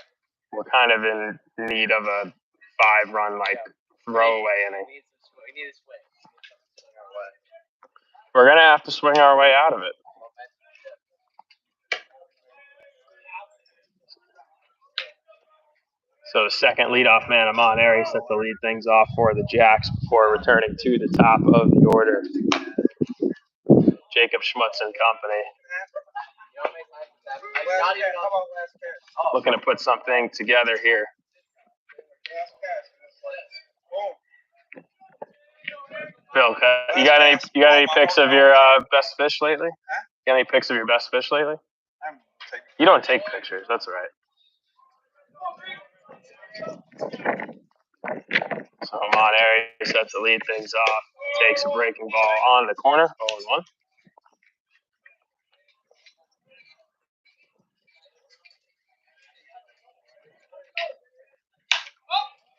We're kind of in need of a 5-run like throwaway inning. We need a swing. We're gonna have to swing our way out of it. So the second leadoff man, Amon Airy, set to lead things off for the Jacks before returning to the top of the order. Jacob Schmutz and company. Looking to put something together here. Phil, you got any pics of your best fish lately? You got any pics of your best fish lately? You don't take pictures. That's all right. So Amon Airy set to lead things off. Takes a breaking ball on the corner. 0-1.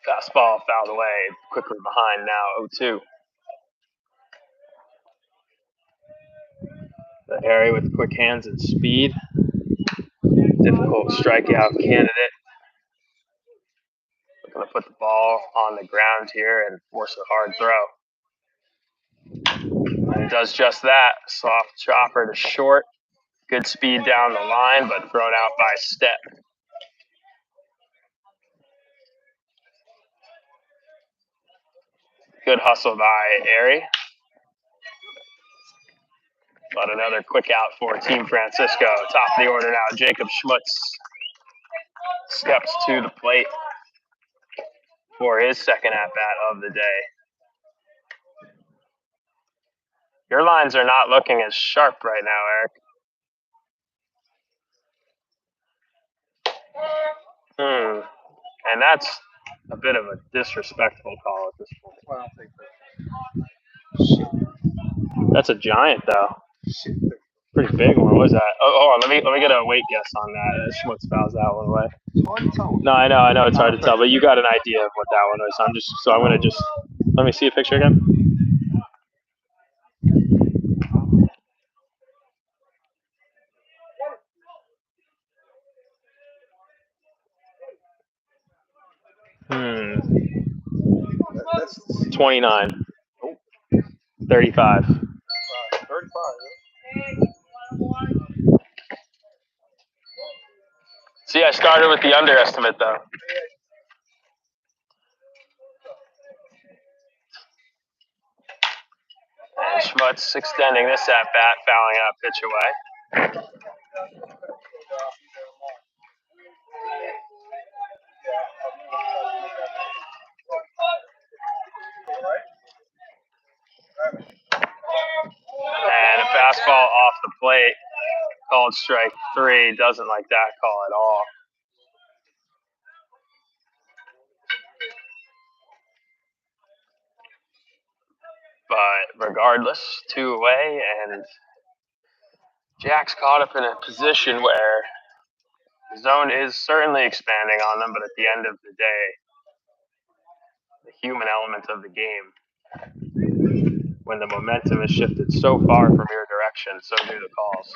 Fastball fouled away. Quickly behind now. 0-2. The Airy with quick hands and speed. Difficult strikeout candidate. Looking to put the ball on the ground here and force a hard throw. And he does just that. Soft chopper to short. Good speed down the line, but thrown out by Step. Good hustle by Airy. But another quick out for Team Francisco. Top of the order now. Jacob Schmutz steps to the plate for his second at-bat of the day. Your lines are not looking as sharp right now, Eric. And that's a bit of a disrespectful call at this point. Well, I don't think that. That's a giant, though. Pretty big one. What was that? Oh, let me get a weight guess on that. Schmutz fouls that one away. No, I know it's hard to tell, but you got an idea of what that one was. I'm gonna just let me see a picture again. That's 29. 35. 35. See, I started with the underestimate, though. And Schmutz extending this at-bat, fouling out pitch away. And a fastball off the plate, called strike 3. Doesn't like that call at all. But regardless, 2 away, and Jack's caught up in a position where the zone is certainly expanding on them, but at the end of the day, the human element of the game, when the momentum is shifted so far from your direction, so do the calls.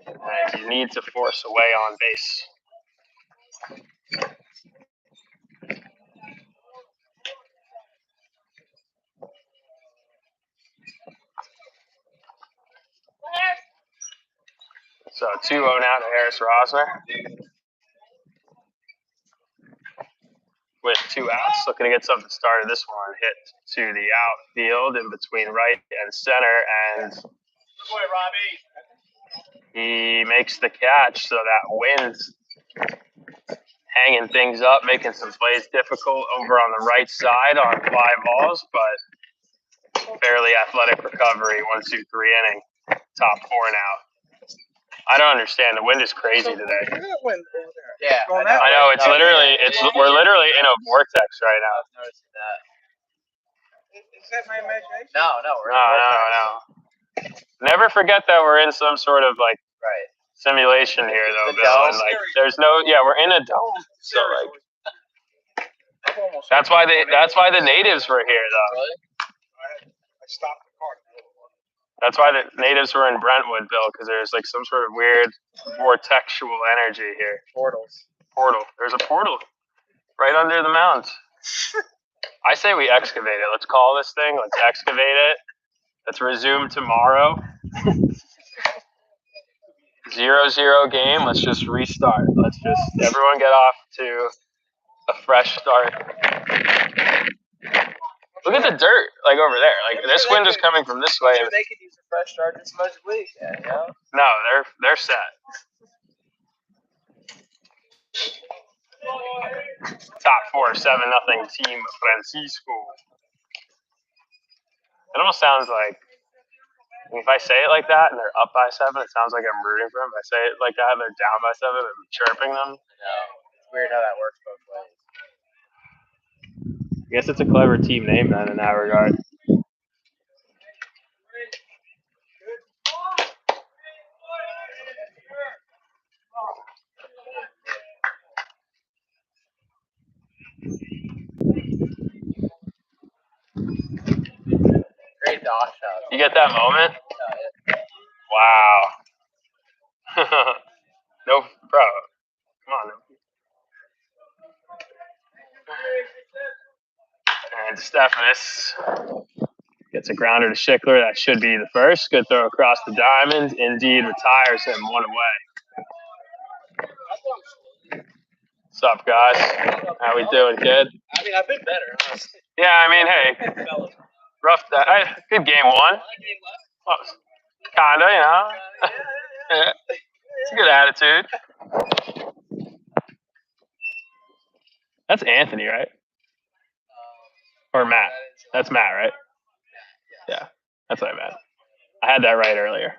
And you need to force away on base. So 2-0 now to Harris Rosner. With 2 outs, looking to get something started. This one hit to the outfield in between right and center, and he makes the catch. So that wins, hanging things up, making some plays difficult over on the right side on fly balls, but fairly athletic recovery. 1-2-3 inning, top 4 now. I don't understand. The wind is crazy today. Yeah, I know. It's literally. We're literally in a vortex right now. I've noticed that. Is that my imagination? No, we're No. Never forget that we're in some sort of like right. simulation here, though, The Bill. dome? And, like, there's no. Yeah, we're in a dome. So like, that's why the natives were here, though. Really? I stopped the car. That's why the natives were in Brentwood, Bill, because there's like some sort of weird vortexual energy here. Portals. Portal. There's a portal right under the mounds. I say we excavate it. Let's call this thing. Let's excavate it. Let's resume tomorrow. 0-0 game. Let's just restart. Let's just everyone get off to a fresh start. Look at the dirt, like over there. Like this wind is coming from this way. Sure, they could use a fresh start this much week, you know? No, they're set. Top 4, 7-0 team Francisco. It almost sounds like if I say it like that and they're up by 7, it sounds like I'm rooting for them. If I say it like that and they're down by 7, I'm chirping them. It's weird how that works both ways. I guess it's a clever team name then in that regard. Great dog shot. You get that moment? Yeah. Wow. No, bro. Come on. And Stephanus gets a grounder to Schickler. That should be the first. Good throw across the diamond. Indeed retires him 1 away. What's up, guys? How we doing, kid? I mean, I've been better, honestly. Yeah, I mean, hey, rough. Good game 1. Kinda, you know. Yeah. It's a good attitude. That's Anthony, right? Or Matt? That's Matt, right? Yeah, that's what I meant. I had that right earlier.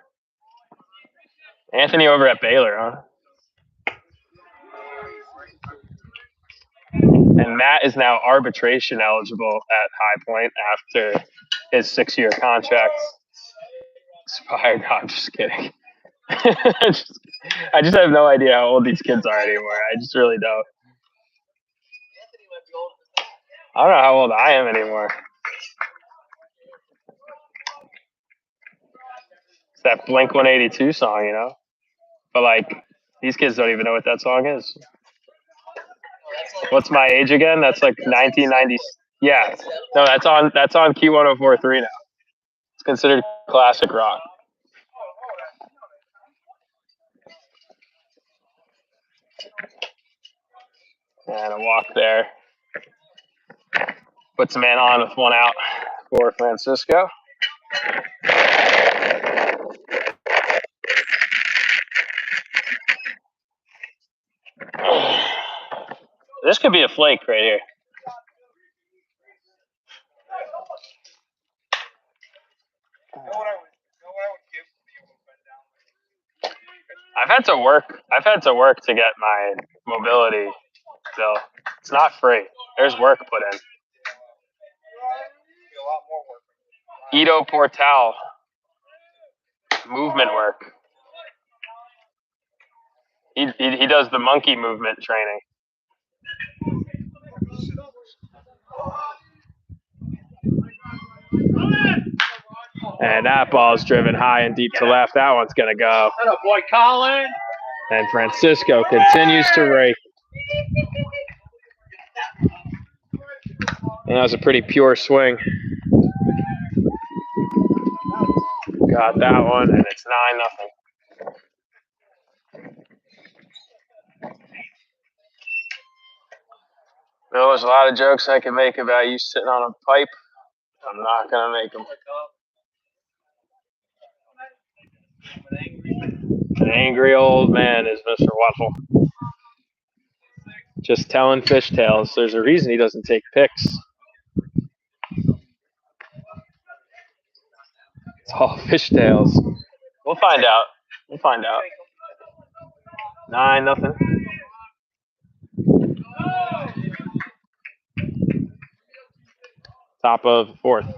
Anthony over at Baylor, huh? And Matt is now arbitration eligible at High Point after his 6-year contract expired. No, I'm just kidding. I just have no idea how old these kids are anymore. I just really don't. I don't know how old I am anymore. It's that Blink 182 song, you know? But, like, these kids don't even know what that song is. What's my age again? That's like 1990. Yeah. No, that's on Q1043 now. It's considered classic rock. And a walk there. Puts a man on with 1 out for Francisco. This could be a flake right here. I've had to work to get my mobility, so it's not free. There's work put in. Ito Portal. Movement work. He does the monkey movement training. And that ball's driven high and deep to left. That one's going to go. Shut up, boy, Colin. And Francisco continues to rake. And that was a pretty pure swing. Got that one, and it's 9-0. There's a lot of jokes I can make about you sitting on a pipe. I'm not going to make them. An angry old man is Mr. Waffle. Just telling fish tales. There's a reason he doesn't take pics. It's all fish tales. We'll find out. 9-0. Top of 4th.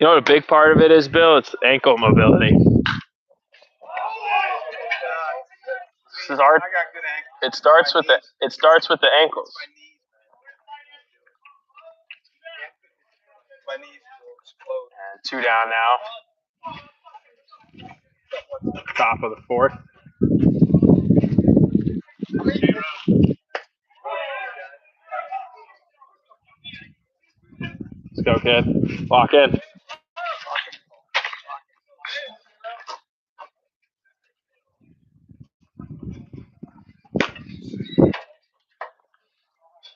You know what a big part of it is, Bill? It's ankle mobility. This is our. I got good ankles. It starts with the ankles. My knees will explode. And 2 down now. Top of the 4th. Let's go, kid. Lock in.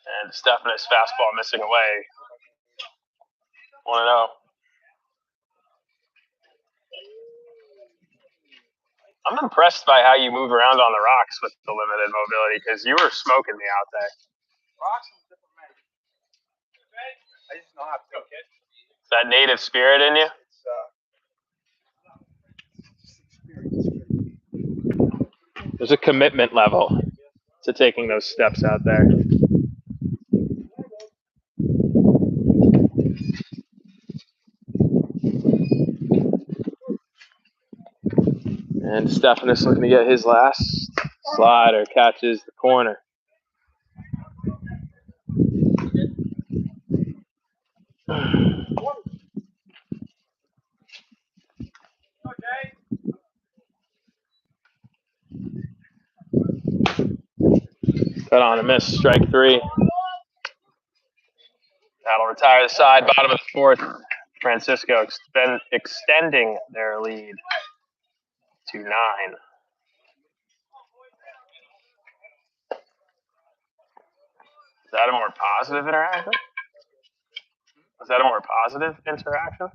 And Stephanus fastball missing away. 1-0. I'm impressed by how you move around on the rocks with the limited mobility because you were smoking me out there. Rocks is different, man. I just know how to go, kid. Is that native spirit in you? There's a commitment level to taking those steps out there. And Stephanus looking to get his last slider, catches the corner. Cut on a miss, strike 3. That'll retire the side, bottom of the 4th. Francisco extending their lead to 9. Is that a more positive interaction? Was that a more positive interaction?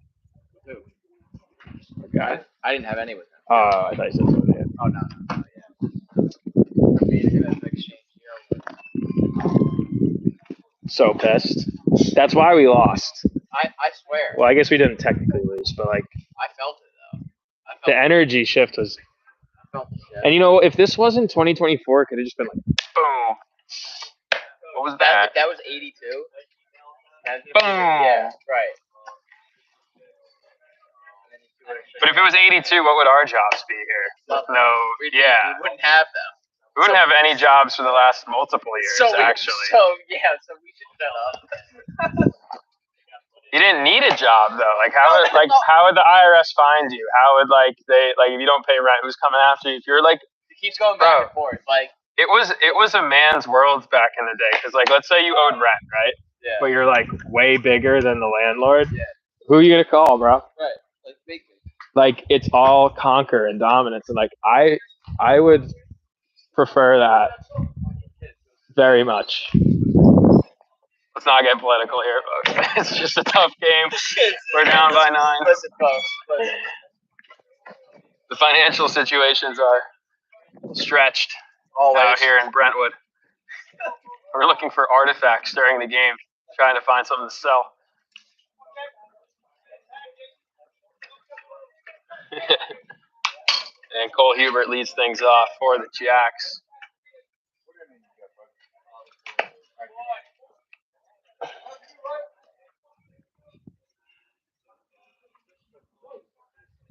Okay. I didn't have any with him. Oh, I thought you said something. Oh, no, yeah. I mean, in an exchange here. So pissed. That's why we lost. I swear. Well, I guess we didn't technically lose, but like I felt it, though. the energy shift was. I felt it, yeah. And you know, if this wasn't 2024, it could have just been like, boom. What was that? That was 82. Boom. Yeah, right. But if it was 82, what would our jobs be here? Nothing. No, We wouldn't have them. We wouldn't have any jobs for the last multiple years, actually. So we should shut up. You didn't need a job though. Like how would the IRS find you? How would if you don't pay rent, who's coming after you? If you're like It keeps going back and forth. Like it was a man's world back in the day. Because like let's say you owed rent, right? Yeah. But you're like way bigger than the landlord. Yeah. Who are you gonna call, bro? Right. Like big. Like it's all conquer and dominance, and like I would prefer that very much. Let's not get political here, folks. It's just a tough game. We're down by 9. Listen, folks. The financial situations are stretched Always. out here in Brentwood. We're looking for artifacts during the game, trying to find something to sell. And Cole Hubert leads things off for the Jacks.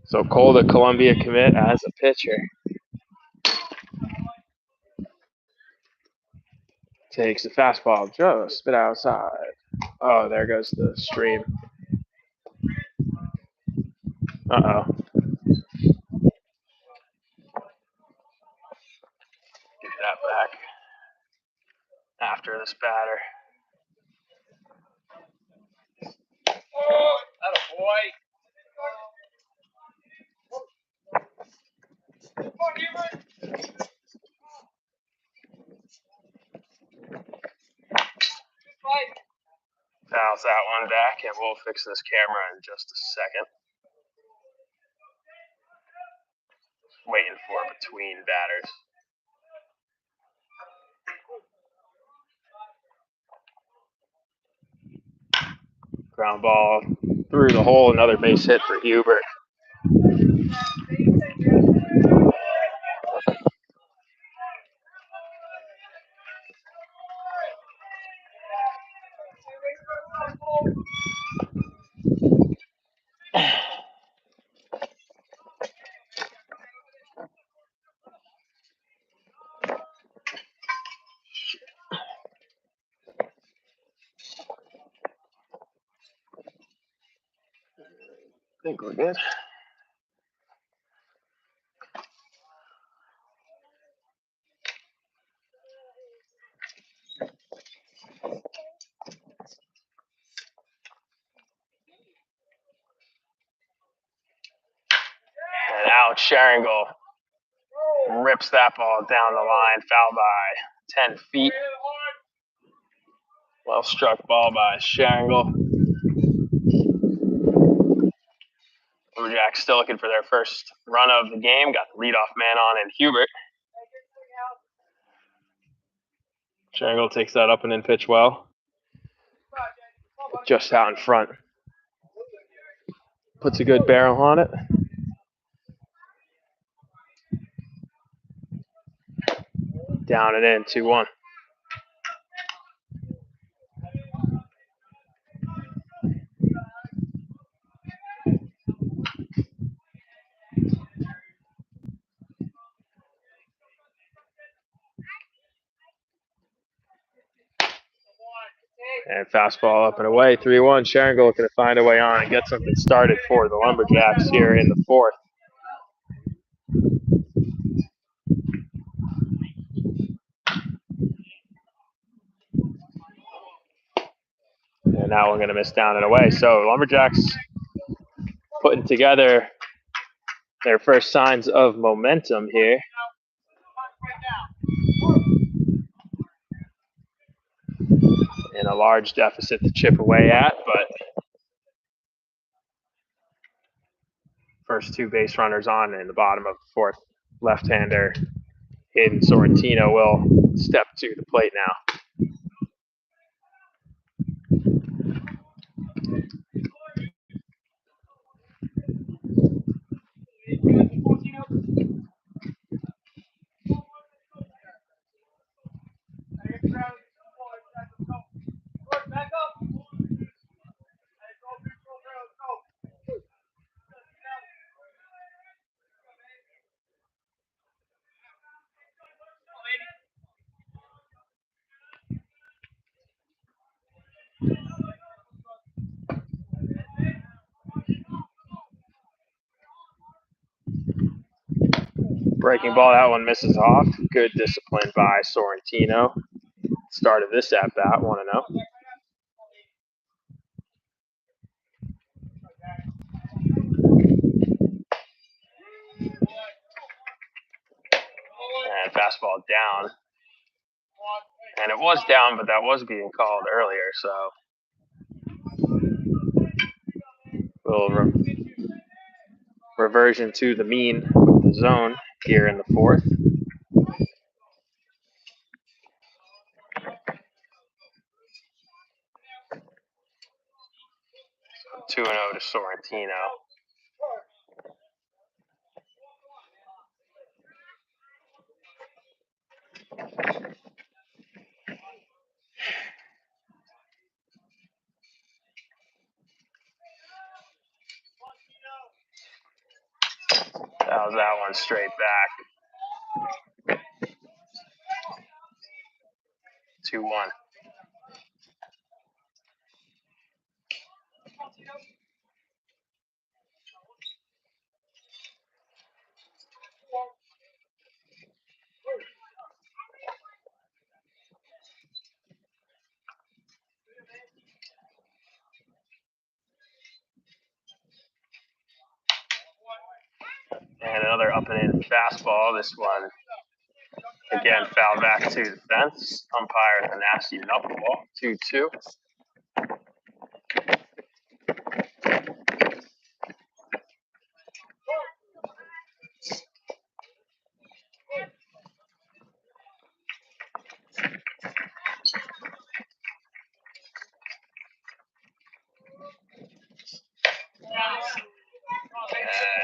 So Cole, the Columbia commit, as a pitcher. Takes the fastball just a bit outside. Oh, there goes the stream. Uh-oh. Get that back after this batter. Oh, that a boy. Fouls that one back, and we'll fix this camera in just a second. Waiting for between batters. Ground ball through the hole, another base hit for Hubert. think we're good. And out, Sharingle rips that ball down the line, foul by 10 feet. Well struck ball by Sharingle. Lumberjacks still looking for their first run of the game. Got the leadoff man on in Hubert. Sharingle takes that up and in pitch well. Just out in front. Puts a good barrel on it. Down and in, 2-1. And fastball up and away, 3-1. Sharingle looking to find a way on and get something started for the Lumberjacks here in the fourth. And now we're going to miss down and away. So Lumberjacks putting together their first signs of momentum here. And a large deficit to chip away at, but first two base runners on in the bottom of the fourth. Left-hander in Sorrentino will step to the plate now. Breaking ball, that one misses off. Good discipline by Sorrentino. Start of this at-bat, 1-0. And fastball down. And it was down, but that was being called earlier, so little reversion to the mean with the zone here in the fourth. So 2-0 to Sorrentino. That was that one straight back. 2-1. And another up and in fastball. This one, again, fouled back to the fence. Umpire, a nasty knuckleball. 2-2.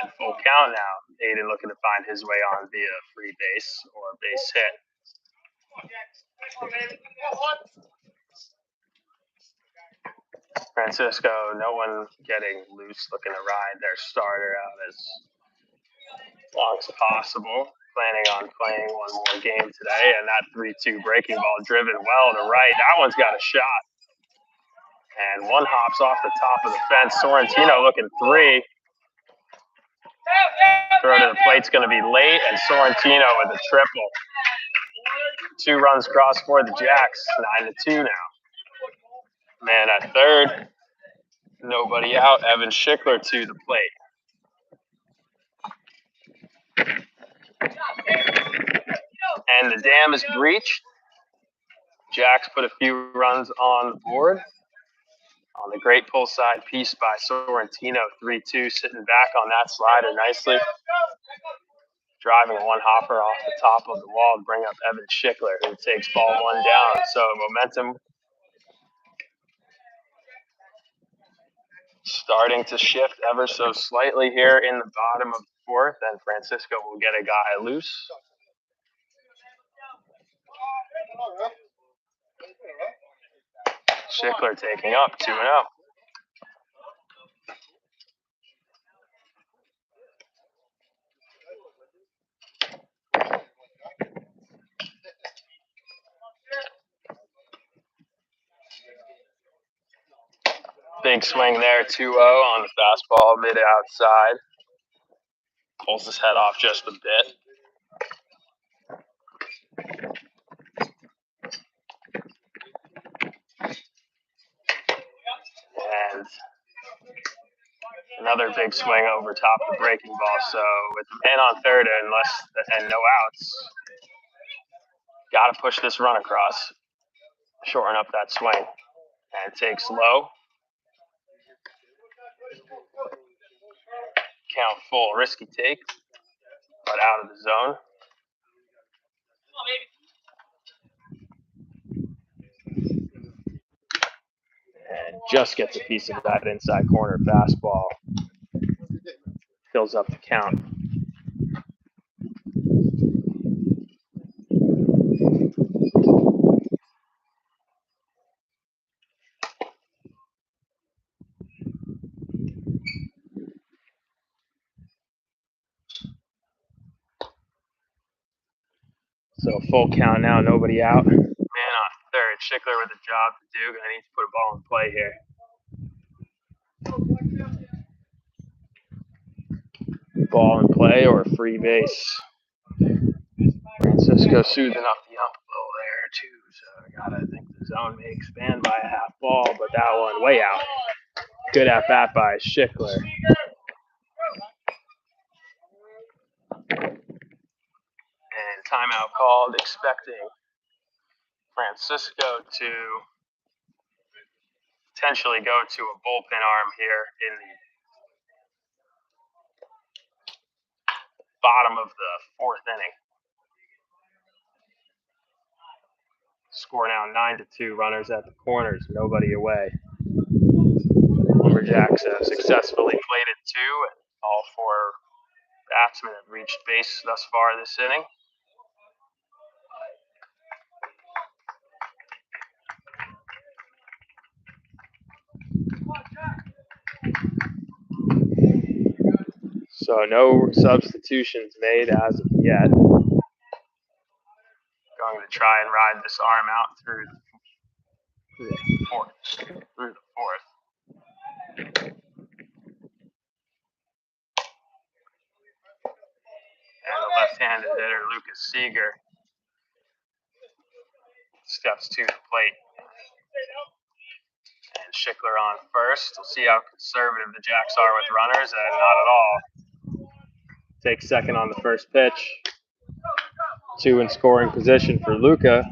And full count now. Aiden looking to find his way on via free base or base hit. Francisco, no one getting loose, looking to ride their starter out as long as possible. Planning on playing one more game today, and that 3-2 breaking ball driven well to right. That one's got a shot. And one hops off the top of the fence. Sorrentino looking three. Throw to the plate's going to be late, and Sorrentino with a triple. 2 runs crossed for the Jacks, 9-2 now. Man at third, nobody out. Evan Schickler to the plate. And the dam is breached. Jacks put a few runs on the board. On the great pull side piece by Sorrentino, 3-2, sitting back on that slider nicely. Driving one hopper off the top of the wall to bring up Evan Schickler, who takes ball 1 down. So momentum starting to shift ever so slightly here in the bottom of the 4th, and Francisco will get a guy loose. Schickler taking up 2-0. Big swing there, 2-0 on the fastball, mid outside. Pulls his head off just a bit. And another big swing over top of the breaking ball. So with the man on third and no outs, got to push this run across, shorten up that swing. And takes low. Count full, risky take, but out of the zone. And just gets a piece of that inside corner fastball. Fills up the count. So full count now, nobody out. Man on third, Schickler with a job to do. Gonna need to put a ball in play here. Ball in play or a free base. Francisco soothing up the ump a little there too. So I gotta think the zone may expand by a half ball, but that one way out. Good at bat by Schickler. And timeout called, expecting Francisco to potentially go to a bullpen arm here in the bottom of the 4th inning. Score now 9-2, runners at the corners, nobody away. Lumberjacks have successfully plated 2, and all 4 batsmen have reached base thus far this inning. So no substitutions made as of yet. Going to try and ride this arm out through the 4th. And the left-handed hitter, Lucas Seager, steps to the plate. And Schickler on first. We'll see how conservative the Jacks are with runners, and not at all. Takes second on the first pitch. 2 in scoring position for Luca.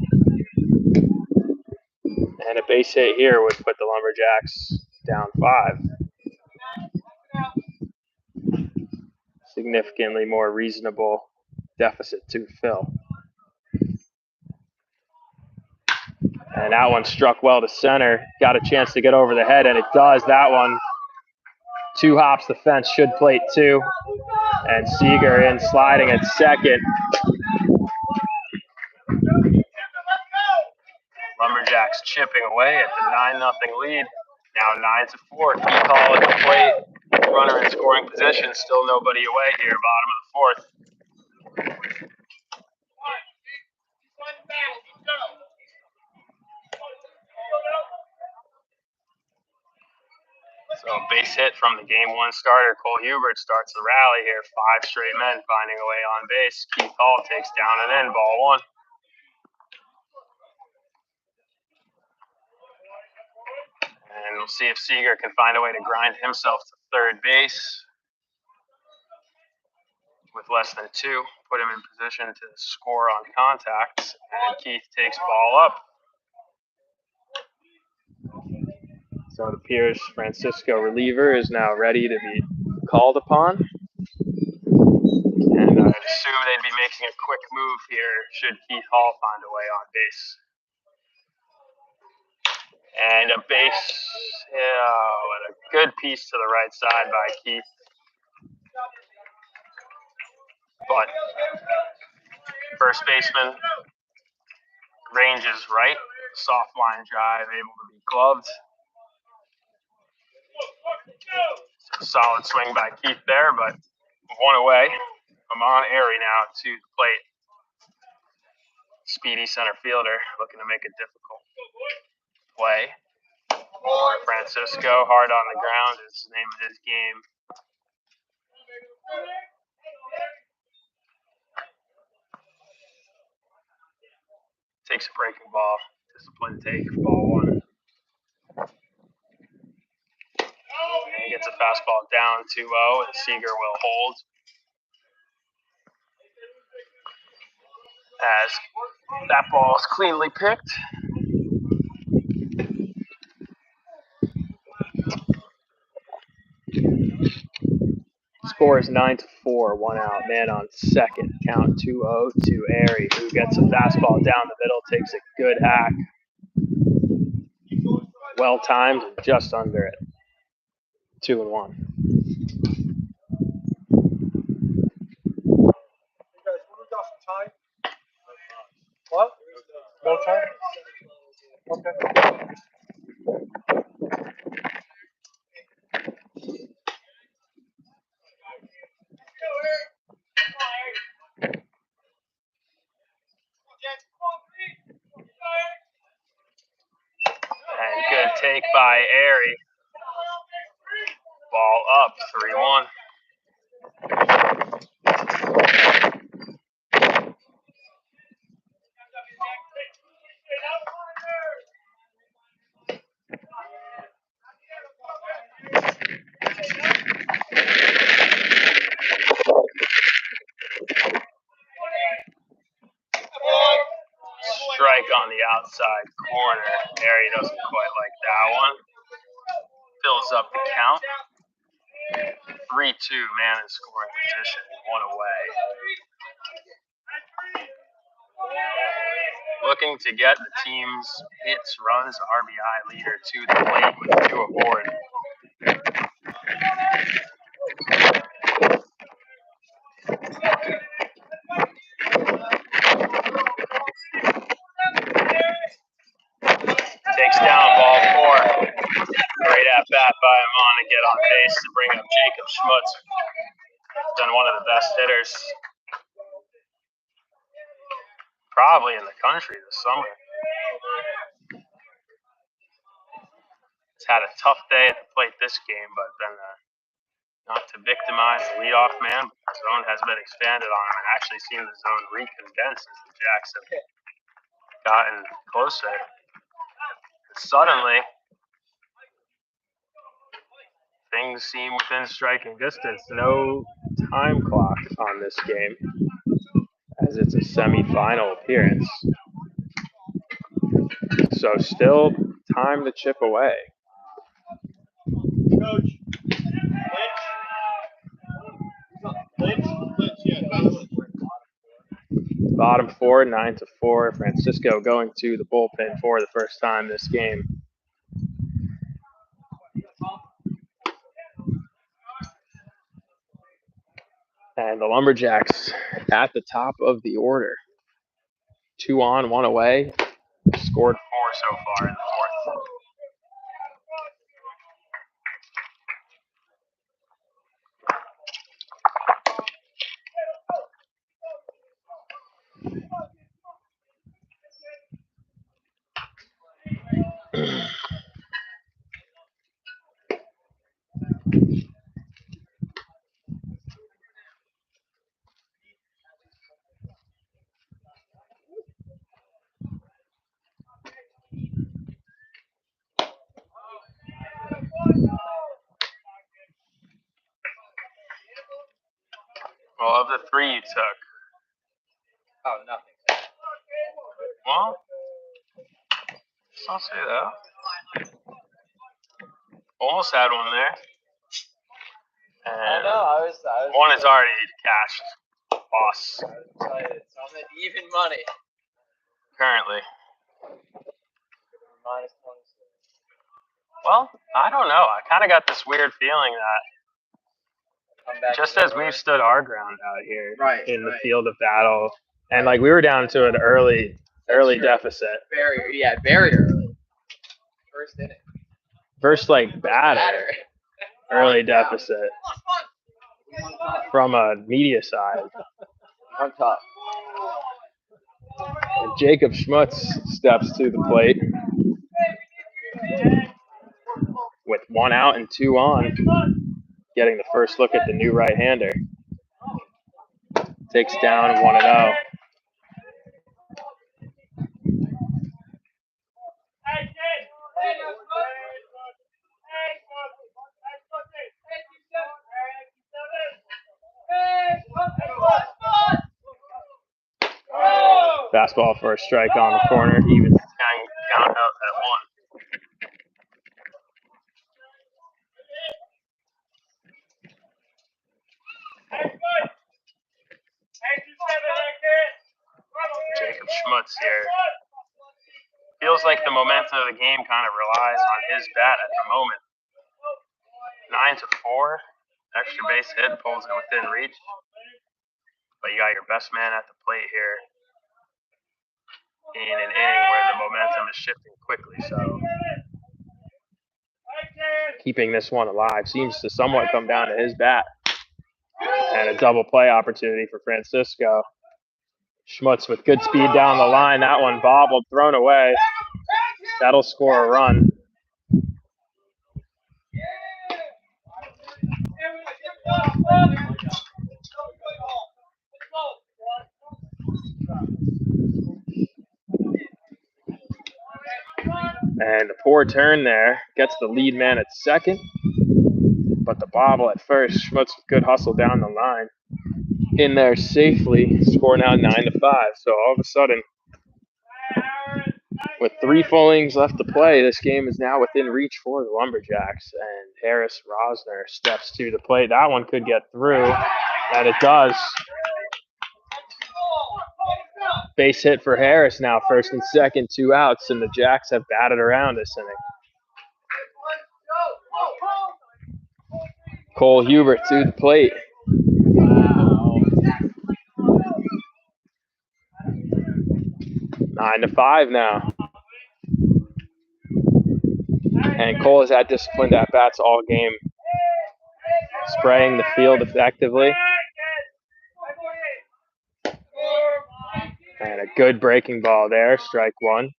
And a base hit here would put the Lumberjacks down 5. Significantly more reasonable deficit to fill. And that one struck well to center. Got a chance to get over the head, and it does. That one, 2 hops the fence, should plate 2. And Seager in sliding at second. Lumberjacks chipping away at the 9-0 lead. Now 9-4. Key call at the plate. Runner in scoring position. Still nobody away here. Bottom of the 4th. So base hit from the game one starter. Cole Hubert starts the rally here. 5 straight men finding a way on base. Keith Hall takes down and in. Ball 1. And we'll see if Seager can find a way to grind himself to third base with less than 2. Put him in position to score on contacts. And Keith takes ball up. So it appears Francisco reliever is now ready to be called upon. And I'd assume they'd be making a quick move here should Keith Hall find a way on base. And a base, and a good piece to the right side by Keith. But first baseman ranges right, soft line drive, able to be gloved. Solid swing by Keith there, but 1 away. Amon Airy now to the plate. Speedy center fielder looking to make a difficult play. Francisco, hard on the ground is the name of his game. Takes a breaking ball. Disciplined take, ball 1. And he gets a fastball down 2-0, and Seager will hold. As that ball is cleanly picked. Score is 9-4, 1 out. Man on second. Count 2-0 to Airy, who gets a fastball down the middle, takes a good hack. Well timed and just under it. 2-1. What? No time? Okay. And good take by Airy. Ball up, 3-1. Strike on the outside corner. Airy doesn't quite like that one. Fills up the count. 3-2, man in scoring position, 1 away. Looking to get the team's hits, runs, RBI leader to the plate with 2 aboard. Takes down ball 4. Great at bat by Amon to get on base to bring up Jacob Schmutz. Done one of the best hitters probably in the country this summer. He's had a tough day at the plate this game, but then not to victimize the leadoff man, but the zone has been expanded on him and actually seen the zone recondense as the Jacks have gotten closer. And suddenly, things seem within striking distance. No time clock on this game, as it's a semifinal appearance. So still time to chip away. Coach. Bottom 4, 9-4. Francisco going to the bullpen for the first time this game. And the Lumberjacks at the top of the order. 2 on, 1 away. Scored 4 so far in the 4th. Well, of the 3 you took. Oh, nothing. Well, I'll say that. Almost had one there. I And know. I was. one is already cashed. Loss It's on the even money. currently. Minus 26. Well, I don't know. I kind of got this weird feeling that Come back just to the as we've road. stood our ground out here in the Right. field of battle, and like we were down to an early That's true. deficit. Very early. First inning. First like batter, early deficit from a media side. On top. And Jacob Schmutz steps to the plate with 1 out and 2 on, getting the first look at the new right-hander. Takes down 1-0. Fastball for a strike on the corner, even count out at 1. Jacob Schmutz here. Feels like the momentum of the game kind of relies on his bat at the moment. 9-4, extra base hit pulls it within reach. But you got your best man at the plate here in an inning where the momentum is shifting quickly. So keeping this one alive seems to somewhat come down to his bat. And a double play opportunity for Francisco. Schmutz with good speed down the line. That one bobbled, thrown away. That'll score a run. And a poor turn there. Gets the lead man at second. But the bobble at first. Schmutz with good hustle down the line. In there safely. Score now 9-5. So all of a sudden, with 3 full innings left to play, this game is now within reach for the Lumberjacks. And Harris Rosner steps to the plate. That one could get through. And it does. Base hit for Harris now, first and second, 2 outs, and the Jacks have batted around this inning. Cole Hubert to the plate. Wow. 9-5 now. And Cole has had disciplined at-bats all game, spraying the field effectively. And a good breaking ball there, strike 1.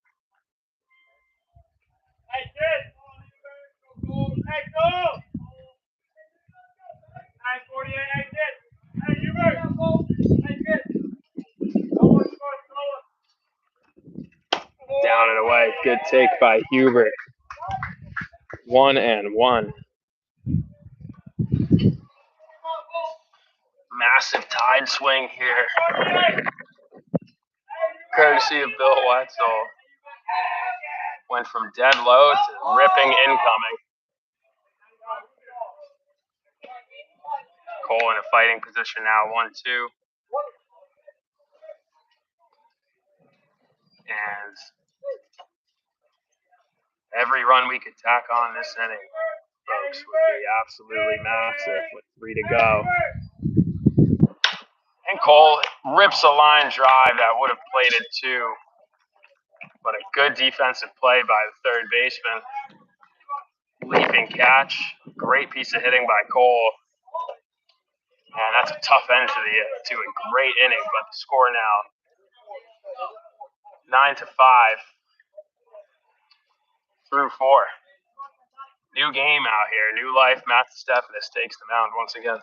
Down and away, good take by Hubert. 1-1. Massive tide swing here. Courtesy of Bill Wetzel. Went from dead low to ripping incoming. Cole in a fighting position now, 1-2. And every run we could tack on this inning, folks, would be absolutely massive with 3 to go. And Cole rips a line drive that would have plated 2. But a good defensive play by the third baseman. Leaping catch. Great piece of hitting by Cole. And that's a tough end to a great inning, but the score now 9-5 through 4. New game out here, new life. Matt Stephanus takes the mound once again.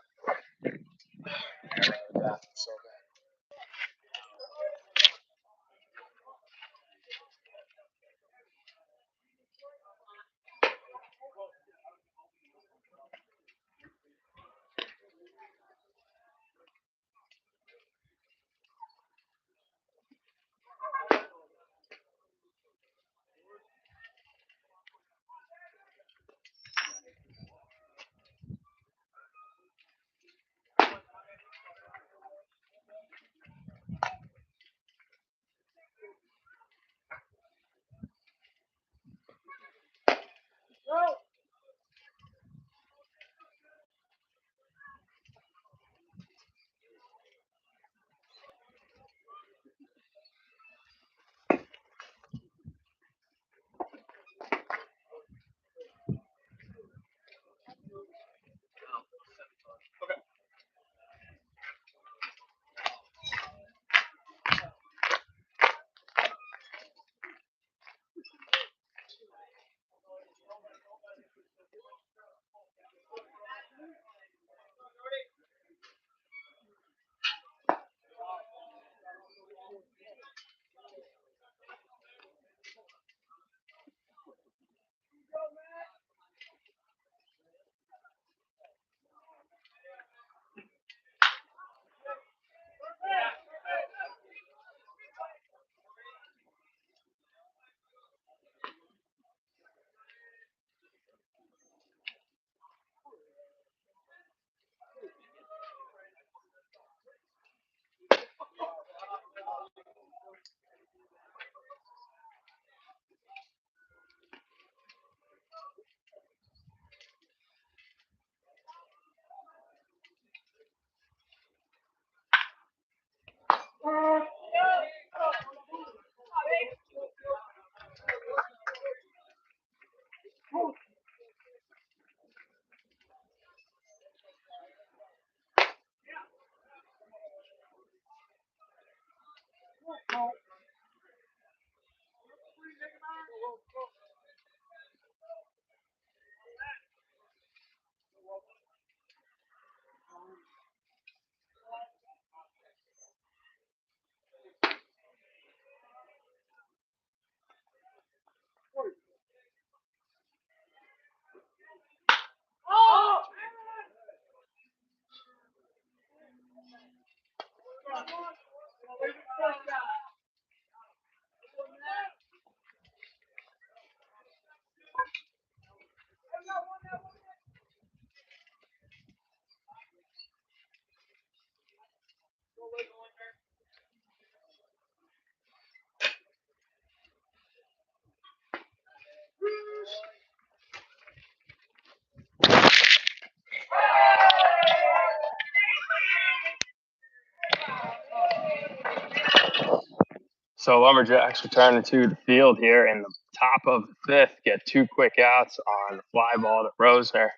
So Lumberjacks returning to the field here in the top of the fifth. Get 2 quick outs on the fly ball to Rosner.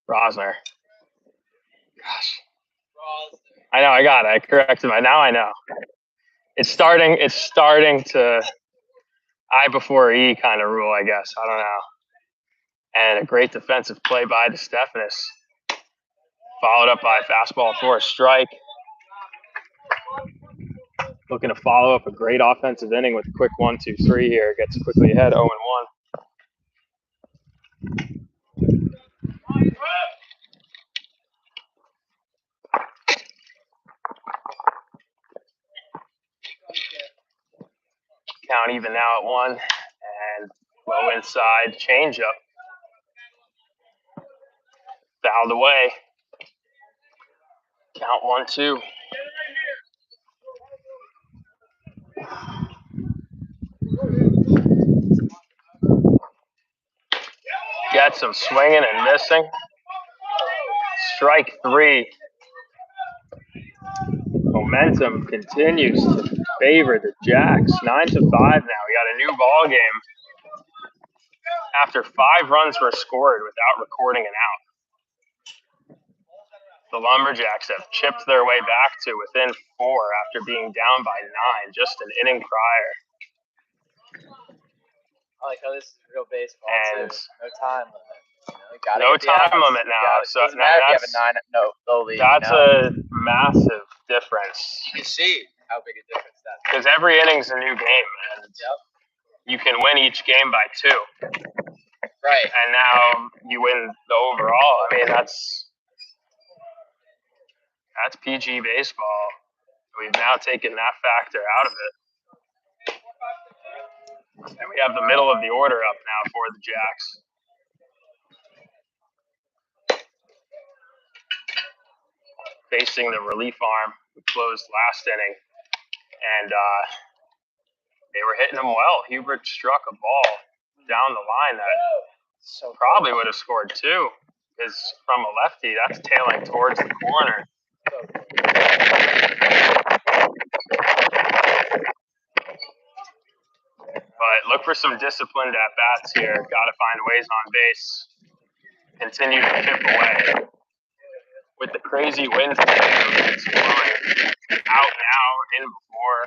Gosh. I know, I got it. I corrected my. Now I know. It's starting to I before E kind of rule, I guess. I don't know. And a great defensive play by DeStephanis. Followed up by a fastball for a strike. Looking to follow up a great offensive inning with a quick 1-2-3 here. Gets quickly ahead 0-1. Count even now at 1. And low inside changeup. Fouled away. Count 1-2. Gets him swinging and missing. Strike 3. Momentum continues to favor the Jacks. 9-5 now. We got a new ball game after 5 runs were scored without recording an out. The Lumberjacks have chipped their way back to within 4 after being down by 9 just an inning prior. I like how this is real baseball And too. No time limit. You no time limit now. So doesn't now matter if you have a 9-0 lead. That's a massive difference. You can see how big a difference that is. Because every inning's a new game, and you can win each game by 2. Right. And now you win the overall. I mean, that's PG baseball. We've now taken that factor out of it. And we have the middle of the order up now for the Jacks. Facing the relief arm, who closed last inning. And they were hitting him well. Hubert struck a ball down the line that probably would have scored 2. Because from a lefty, that's tailing towards the corner. But look for some disciplined at-bats here. Got to find ways on base. Continue to chip away. With the crazy winds today, it's blowing out now, in before.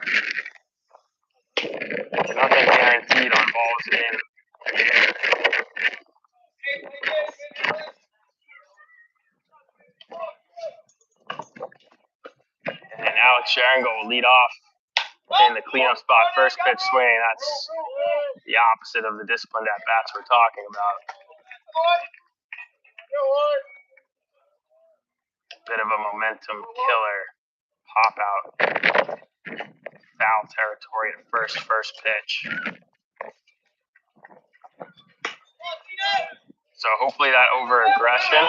Nothing guaranteed on balls in the air. And Alex Sharingo will lead off in the cleanup spot. First pitch swing. That's the opposite of the disciplined at-bats we're talking about. Bit of a momentum killer. Pop out. Foul territory at first pitch. So hopefully that over-aggression.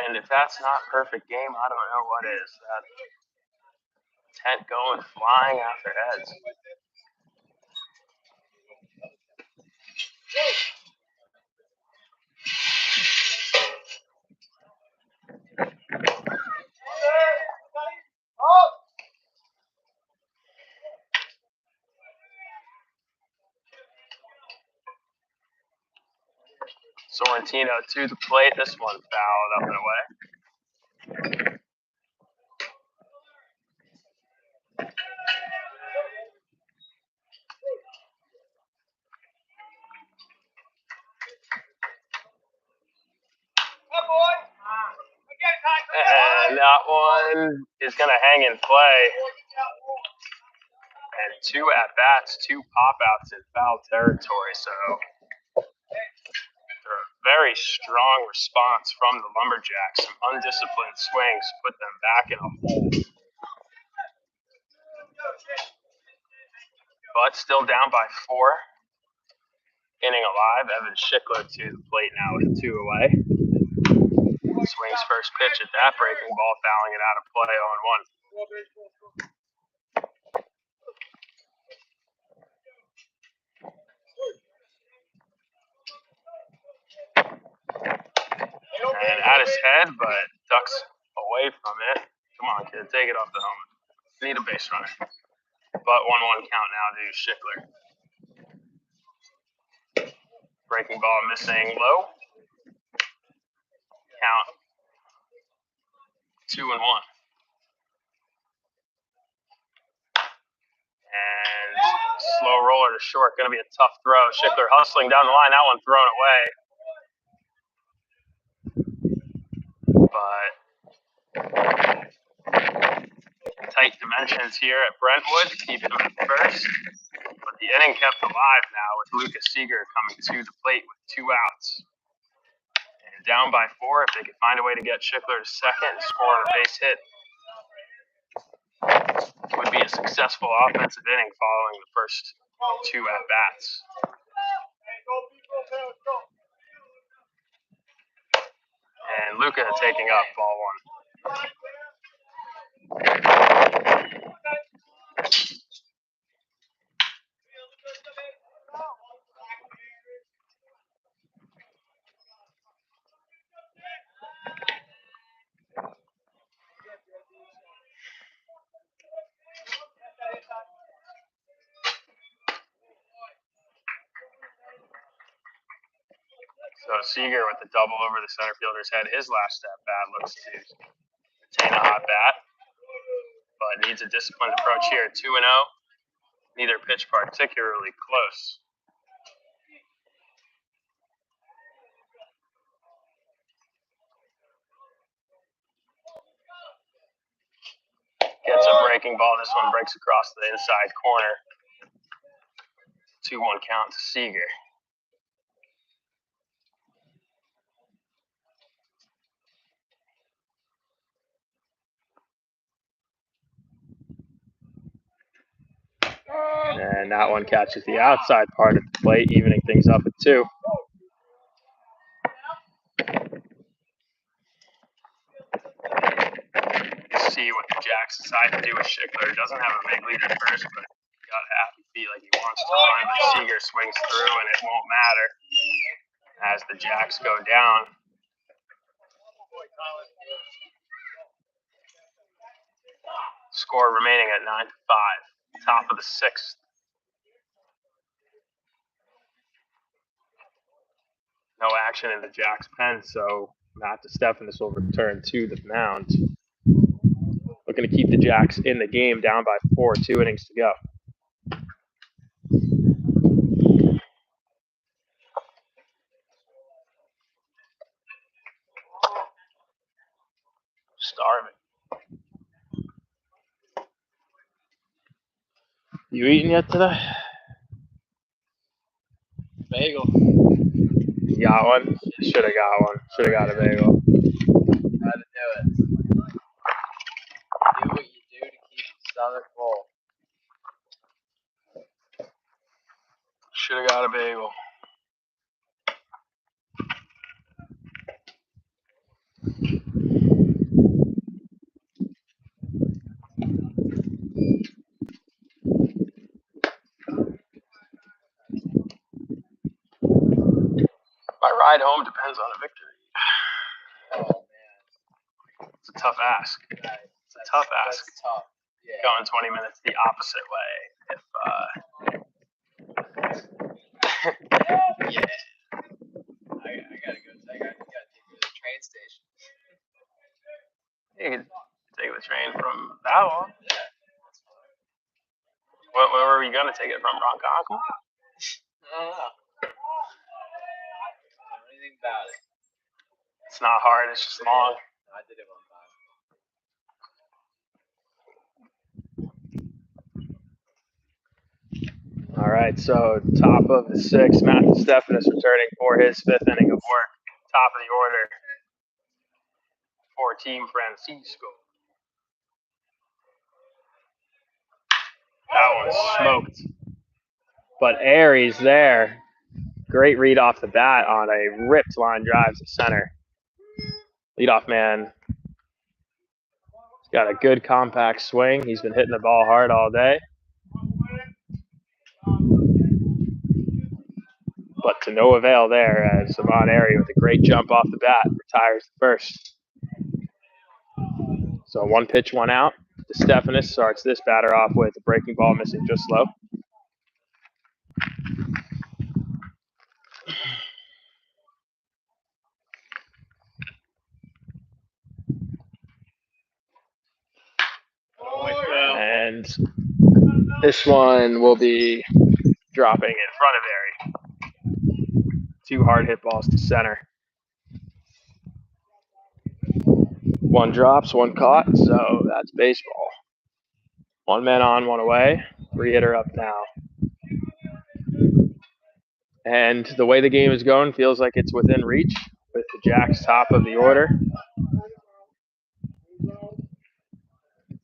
And if that's not perfect game, I don't know what is. That tent going flying after heads. Sorrentino to the plate. This one fouled up and away. And that one is going to hang in play. And 2 at-bats, 2 pop-outs in foul territory. So very strong response from the Lumberjacks. Some undisciplined swings put them back in a hole. But still down by 4. Inning alive. Evan Schickler to the plate now with 2 away. Swings first pitch at that breaking ball, fouling it out of play 0-1. And at his head, but ducks away from it. Come on, kid, take it off the helmet. Need a base runner. But 1-1 count now to Schickler. Breaking ball missing low. Count 2-1. And slow roller to short. Going to be a tough throw. Schickler hustling down the line. That one thrown away. But tight dimensions here at Brentwood. Keep him at first. But the inning kept alive now with Lucas Seeger coming to the plate with 2 outs. And down by 4, if they could find a way to get Schickler to second and score on a base hit, it would be a successful offensive inning following the first 2 at-bats. And Luca taking up ball 1. So Seeger with the double over the center fielder's head. His last at-bat looks to attain a hot bat, but needs a disciplined approach here. 2-0. Neither pitch particularly close. Gets a breaking ball. This one breaks across the inside corner. 2-1 count to Seeger. And that one catches the outside part of the plate, evening things up at 2. See what the Jacks decide to do with Schickler. Doesn't have a big lead at first, but got a happy feet like he wants to run. But Seeger swings through, and it won't matter as the Jacks go down. Score remaining at 9-5. Top of the 6th. No action in the Jacks pen, so Matt DeStephanis will return to the mound. Looking to keep the Jacks in the game, down by 4, 2 innings to go. Starving. You eating yet today? Bagel. You got one? Should have got one. Should have got a bagel. How to do it. Do what you do to keep the stomach full. Should have got a bagel. My ride home depends on a victory. Oh man, It's a tough ask. It's a tough ask. That's tough. Yeah. Going 20 minutes the opposite way. If Yeah. I gotta go. I gotta take you to the train station. you could take the train from that one. Yeah. That's fine. Where were you gonna take it from? Ronkonkoma? I don't know. I don't know anything about it. It's not hard. It's just long. I did it one time. All right, so top of the 6th, Matt DeStephanis returning for his 5th inning of work. Top of the order for Team Francisco. That one's smoked. But Aries there, great read off the bat on a ripped line drive to center. Leadoff man, he's got a good compact swing. He's been hitting the ball hard all day. But to no avail there as Savon Airy with a great jump off the bat retires the first. So 1 pitch, 1 out. DeStefanis starts this batter off with a breaking ball missing just low. And this one will be dropping in front of Airy. 2 hard hit balls to center. 1 drops, 1 caught, so that's baseball. 1 man on, 1 away. 3-hitter up now. And the way the game is going feels like it's within reach with the Jacks top of the order.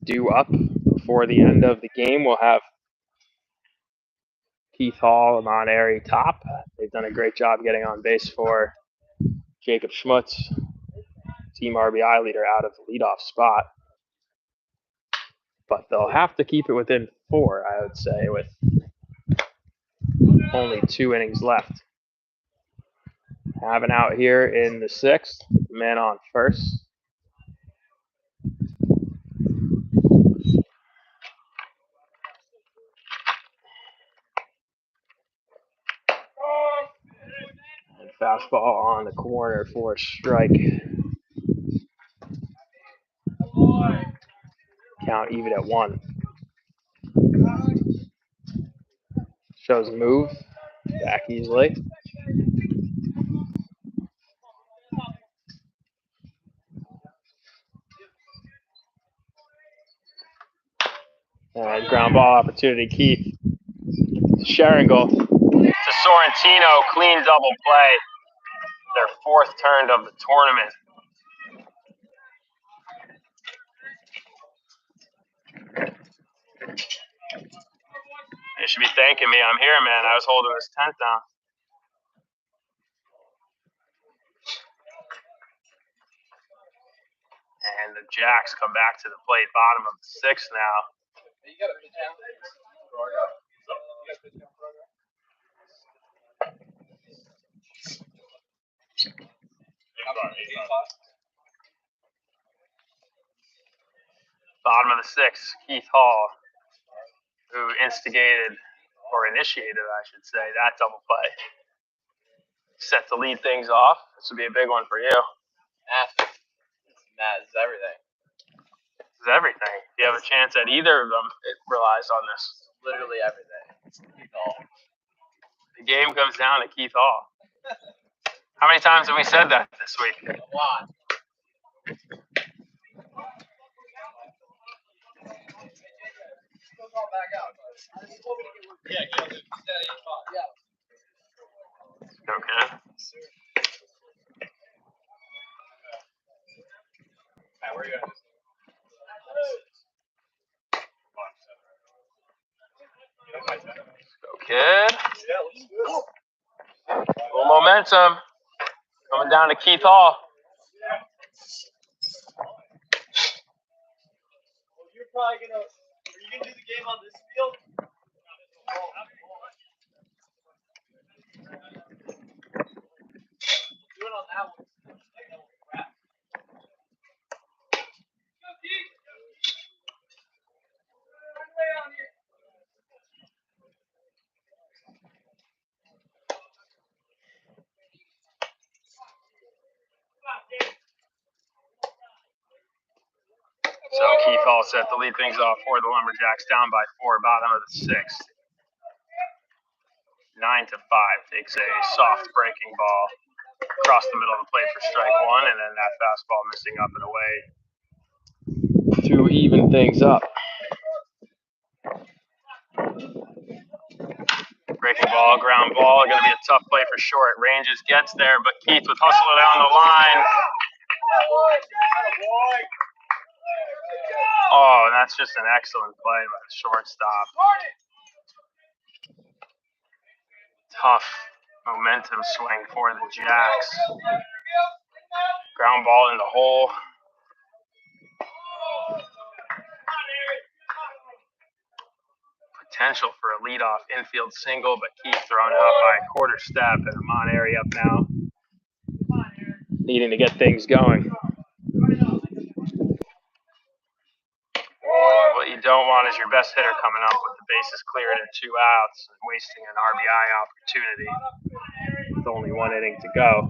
Due up before the end of the game, we'll have Keith Hall, Amon Airy top. They've done a great job getting on base for Jacob Schmutz, team RBI leader, out of the leadoff spot. But they'll have to keep it within 4, I would say, with only 2 innings left. Have an out here in the 6th, man on first. And fastball on the corner for a strike. Count even at 1. Shows move back easily. And ground ball opportunity, Keith. Sharingle to Sorrentino, clean double play. Their 4th turn of the tournament. They should be thanking me. I'm here, man. I was holding this tent down. And the Jacks come back to the plate, bottom of the 6th now. You got a pitch down? Bottom of the 6th, Keith Hall, who instigated, or initiated, I should say, that double play. Set to lead things off. This would be a big one for you. That is everything. This is everything. If you have a chance at either of them, it relies on this. Literally everything. It's Keith Hall. The game comes down to Keith Hall. How many times have we said that this week? A lot. Okay. Where are you at? Go, kid. Yeah, let's do it. Full momentum. Coming down to Keith Hall. Well, you're probably gonna. Are you gonna do the game on this field? Do it on that one. So Keith Hall set to lead things off for the Lumberjacks, down by 4, bottom of the 6th. 9-5 takes a soft breaking ball across the middle of the plate for strike 1, and then that fastball missing up and away to even things up. Breaking ball, ground ball, going to be a tough play for short. Ranges, gets there, but Keith with hustle down the line. Oh, and that's just an excellent play by the shortstop. Tough momentum swing for the Jacks. Ground ball in the hole. Potential for a leadoff infield single, but Keith thrown out by a quarter step, and Amon Airy up now, needing to get things going. you don't want is your best hitter coming up with the bases cleared and 2 outs and wasting an RBI opportunity with only 1 inning to go.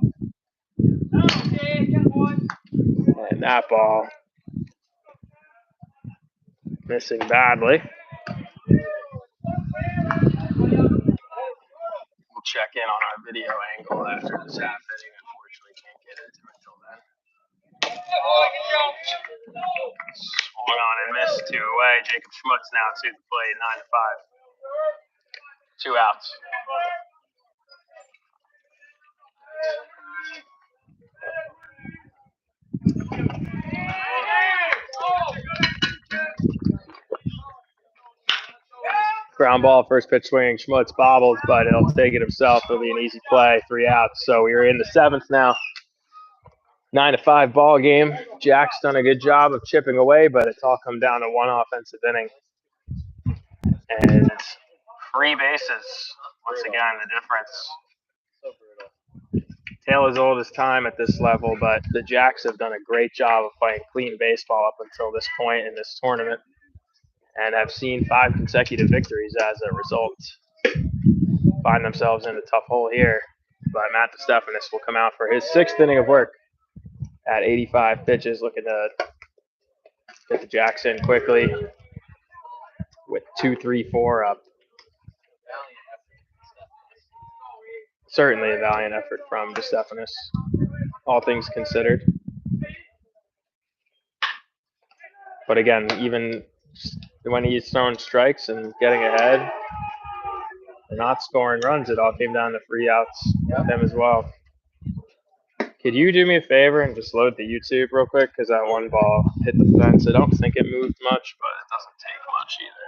And that ball missing badly. We'll check in on our video angle after this half inning. Unfortunately, can't get into it until then. Swung on and missed 2 away. Jacob Schmutz now to the plate, 9-5. 2 outs. Ground ball, first pitch swinging. Schmutz bobbles, but he'll take it himself. It'll be an easy play, 3 outs. So we are in the 7th now. 9-5 ball game. Jack's done a good job of chipping away, but it's all come down to 1 offensive inning. And 3 bases. Once again, the difference. Tale as old as time at this level, but the Jacks have done a great job of playing clean baseball up until this point in this tournament, and have seen 5 consecutive victories as a result. Find themselves in a tough hole here, but Matt DeStephanis will come out for his 6th inning of work at 85 pitches, looking to get the Jacks in quickly with 2-3-4 up. Certainly a valiant effort from DeStephanis, all things considered. But again, even when he's throwing strikes and getting ahead, and not scoring runs, it all came down to 3 outs with him as well. Could you do me a favor and just load the YouTube real quick? Because that one ball hit the fence. I don't think it moved much, but it doesn't take much either.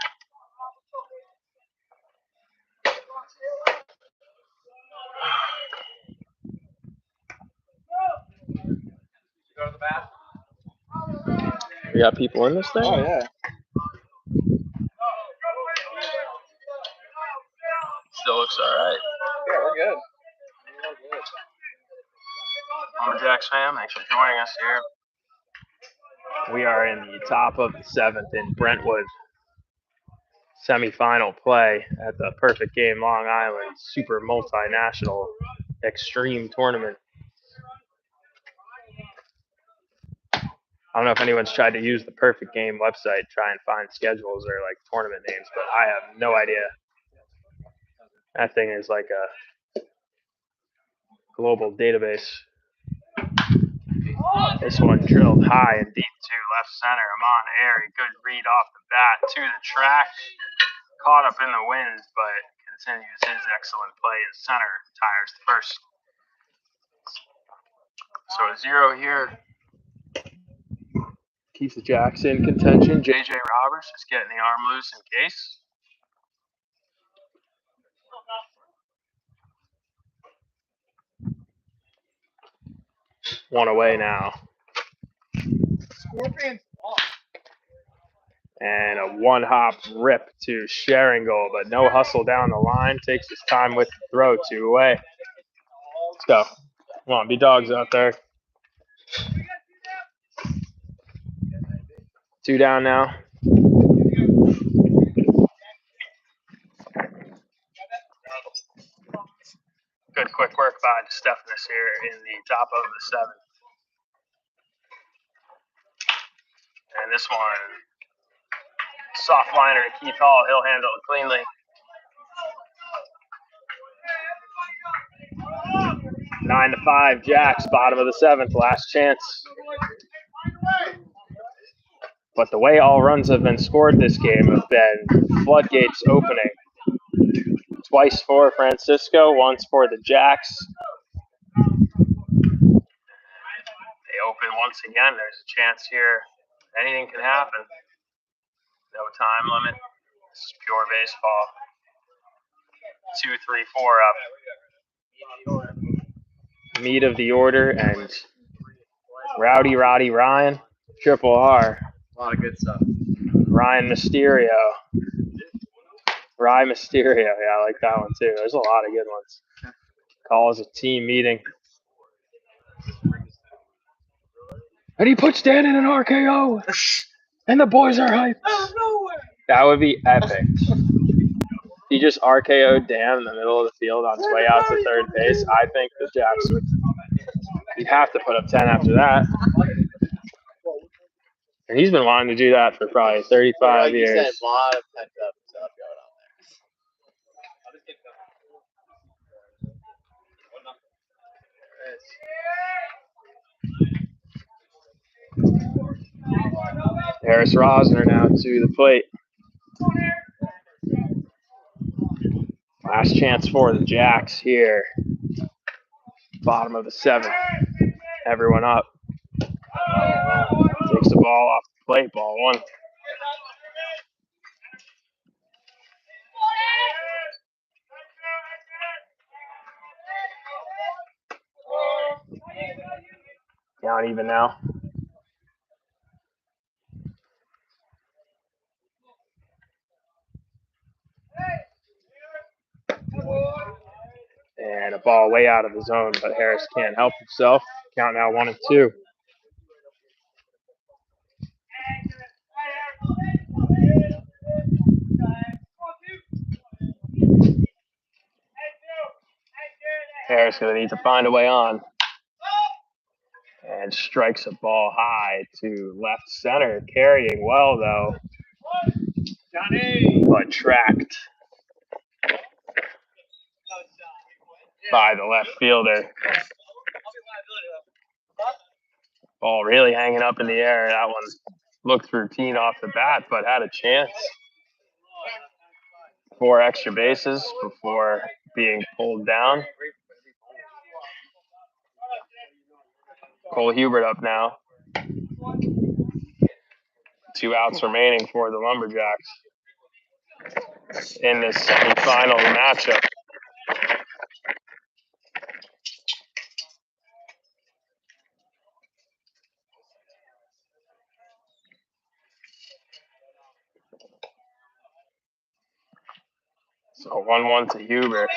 Go to the bathroom. We got people in this thing? Oh, yeah. Still looks all right. Yeah, we're good. Lumberjacks fan, thanks for joining us here. We are in the top of the 7th in Brentwood semifinal play at the Perfect Game Long Island Super Multinational Extreme Tournament. I don't know if anyone's tried to use the Perfect Game website, try and find schedules or like tournament names, but I have no idea. That thing is like a global database. This one drilled high and deep to left center. Amon Airy, good read off the bat to the track. Caught up in the wind, but continues his excellent play in center. Tires the first. So a 0 here. Keeps the Jacks in contention. J.J. Roberts is getting the arm loose in case. One away now. Scorpions off. And a 1-hop rip to Sharingle, but no hustle down the line. Takes his time with the throw. 2 away. Let's go. Come on, be dogs out there. 2 down now. Good quick work by DeStephanis here in the top of the 7th. And this one, soft liner to Keith Hall. He'll handle it cleanly. 9-5, Jacks, bottom of the 7th, last chance. But the way all runs have been scored this game have been floodgates opening. Twice for Francisco, once for the Jacks. They open once again. There's a chance here. Anything can happen. No time limit. This is pure baseball. 2-3-4 up. Meat of the order and Rowdy Roddy Ryan, Triple R. A lot of good stuff. Ryan Mysterio. Ryan Mysterio. Yeah, I like that one too. There's a lot of good ones. Calls a team meeting. And he puts Dan in an RKO. And the boys are hyped. That would be epic. He just RKO'd Dan in the middle of the field on his way out to third base. I think the Jacks would. You'd have to put up 10 after that. And he's been wanting to do that for probably 35 like years. You said, a lot of pent up stuff going on there. Harris Rosner now to the plate. Last chance for the Jacks here. Bottom of the 7th. Everyone up. Takes the ball off the plate. Ball 1. Down even now. And a ball way out of the zone, but Harris can't help himself. Count now 1-2. Harris going to need to find a way on. And strikes a ball high to left center. Carrying well, though. But tracked by the left fielder. Ball really hanging up in the air. That one looked routine off the bat, but had a chance. 4 extra bases before being pulled down. Cole Hubert up now. 2 outs remaining for the Lumberjacks in this semifinal matchup. So 1-1 to Hubert.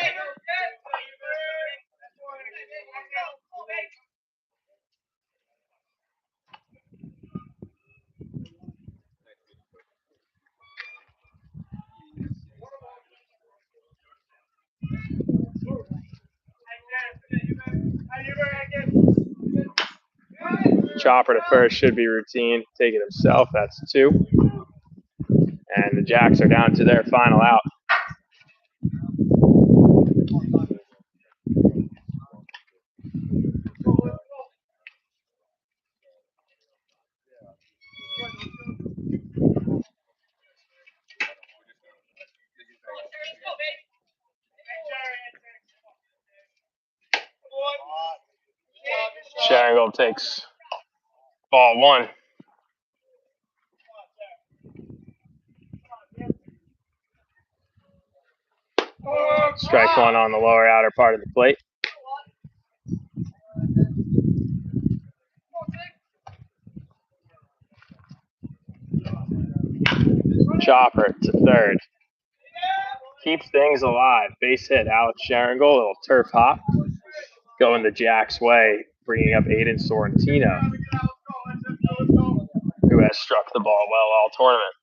Chopper to first should be routine. Take it himself. That's 2. And the Jacks are down to their final out. Sharingle takes ball 1. Strike 1 on the lower outer part of the plate. Chopper to third. Keeps things alive. Base hit, Alex Sharingle. Little turf hop. Going the Jacks' way, bringing up Aiden Sorrentino, who has struck the ball well all tournament.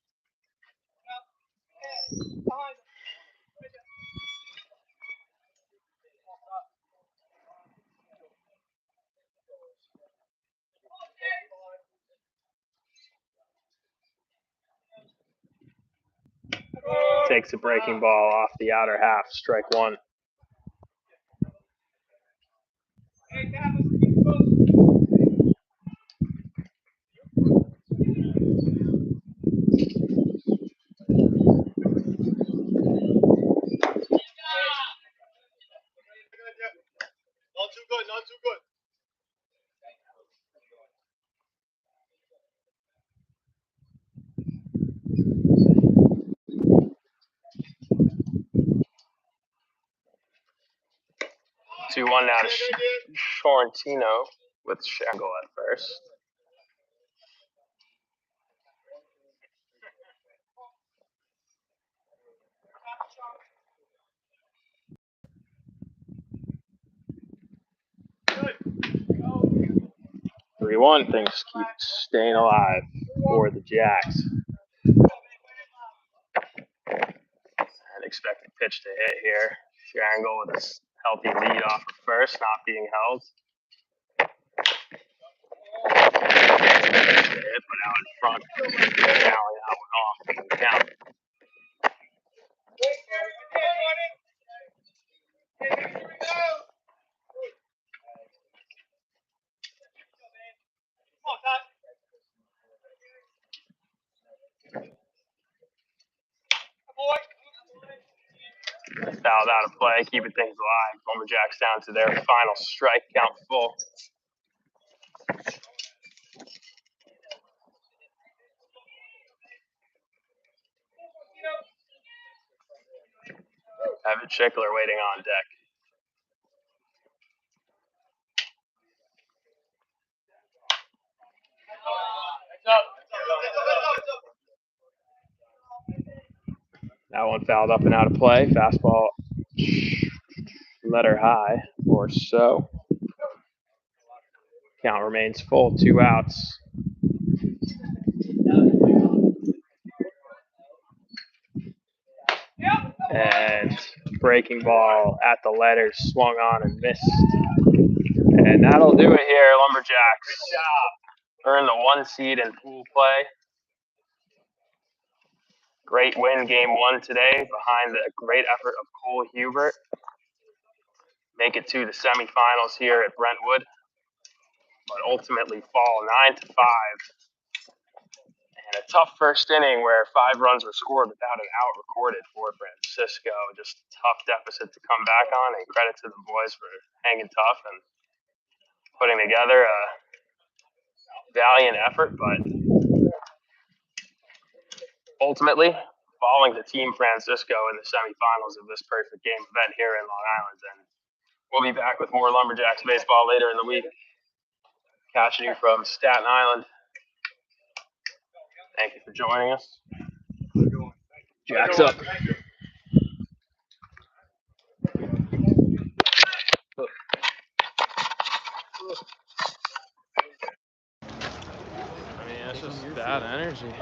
Takes a breaking ball off the outer half. Strike 1. Not too good, not too good. 2-1 now to Sorrentino with Sharingle at first. Good. 3-1. Things keep staying alive for the Jacks. expected pitch to hit here. Triangle with a healthy lead off of first, not being held. Hit, but out in front. Fouling that one off. Count. Fouled out of play, keeping things alive. Lumberjacks down to their final strike, count full. Evan Schickler waiting on deck. That one fouled up and out of play. Fastball letter high or so. Count remains full, 2 outs. And breaking ball at the letters, swung on and missed. And that'll do it here, Lumberjacks. Earn the 1 seed in pool play. Great win game 1 today behind the great effort of Cole Hubert. Make it to the semifinals here at Brentwood, but ultimately fall 9-5. And a tough first inning where 5 runs were scored without an out recorded for Francisco. Just a tough deficit to come back on, and credit to the boys for hanging tough and putting together a valiant effort, but ultimately falling to Team Francisco in the semifinals of this perfect game event here in Long Island. And we'll be back with more Lumberjacks baseball later in the week. Catching you from Staten Island. Thank you for joining us. Jacks up. I mean, that's just bad energy.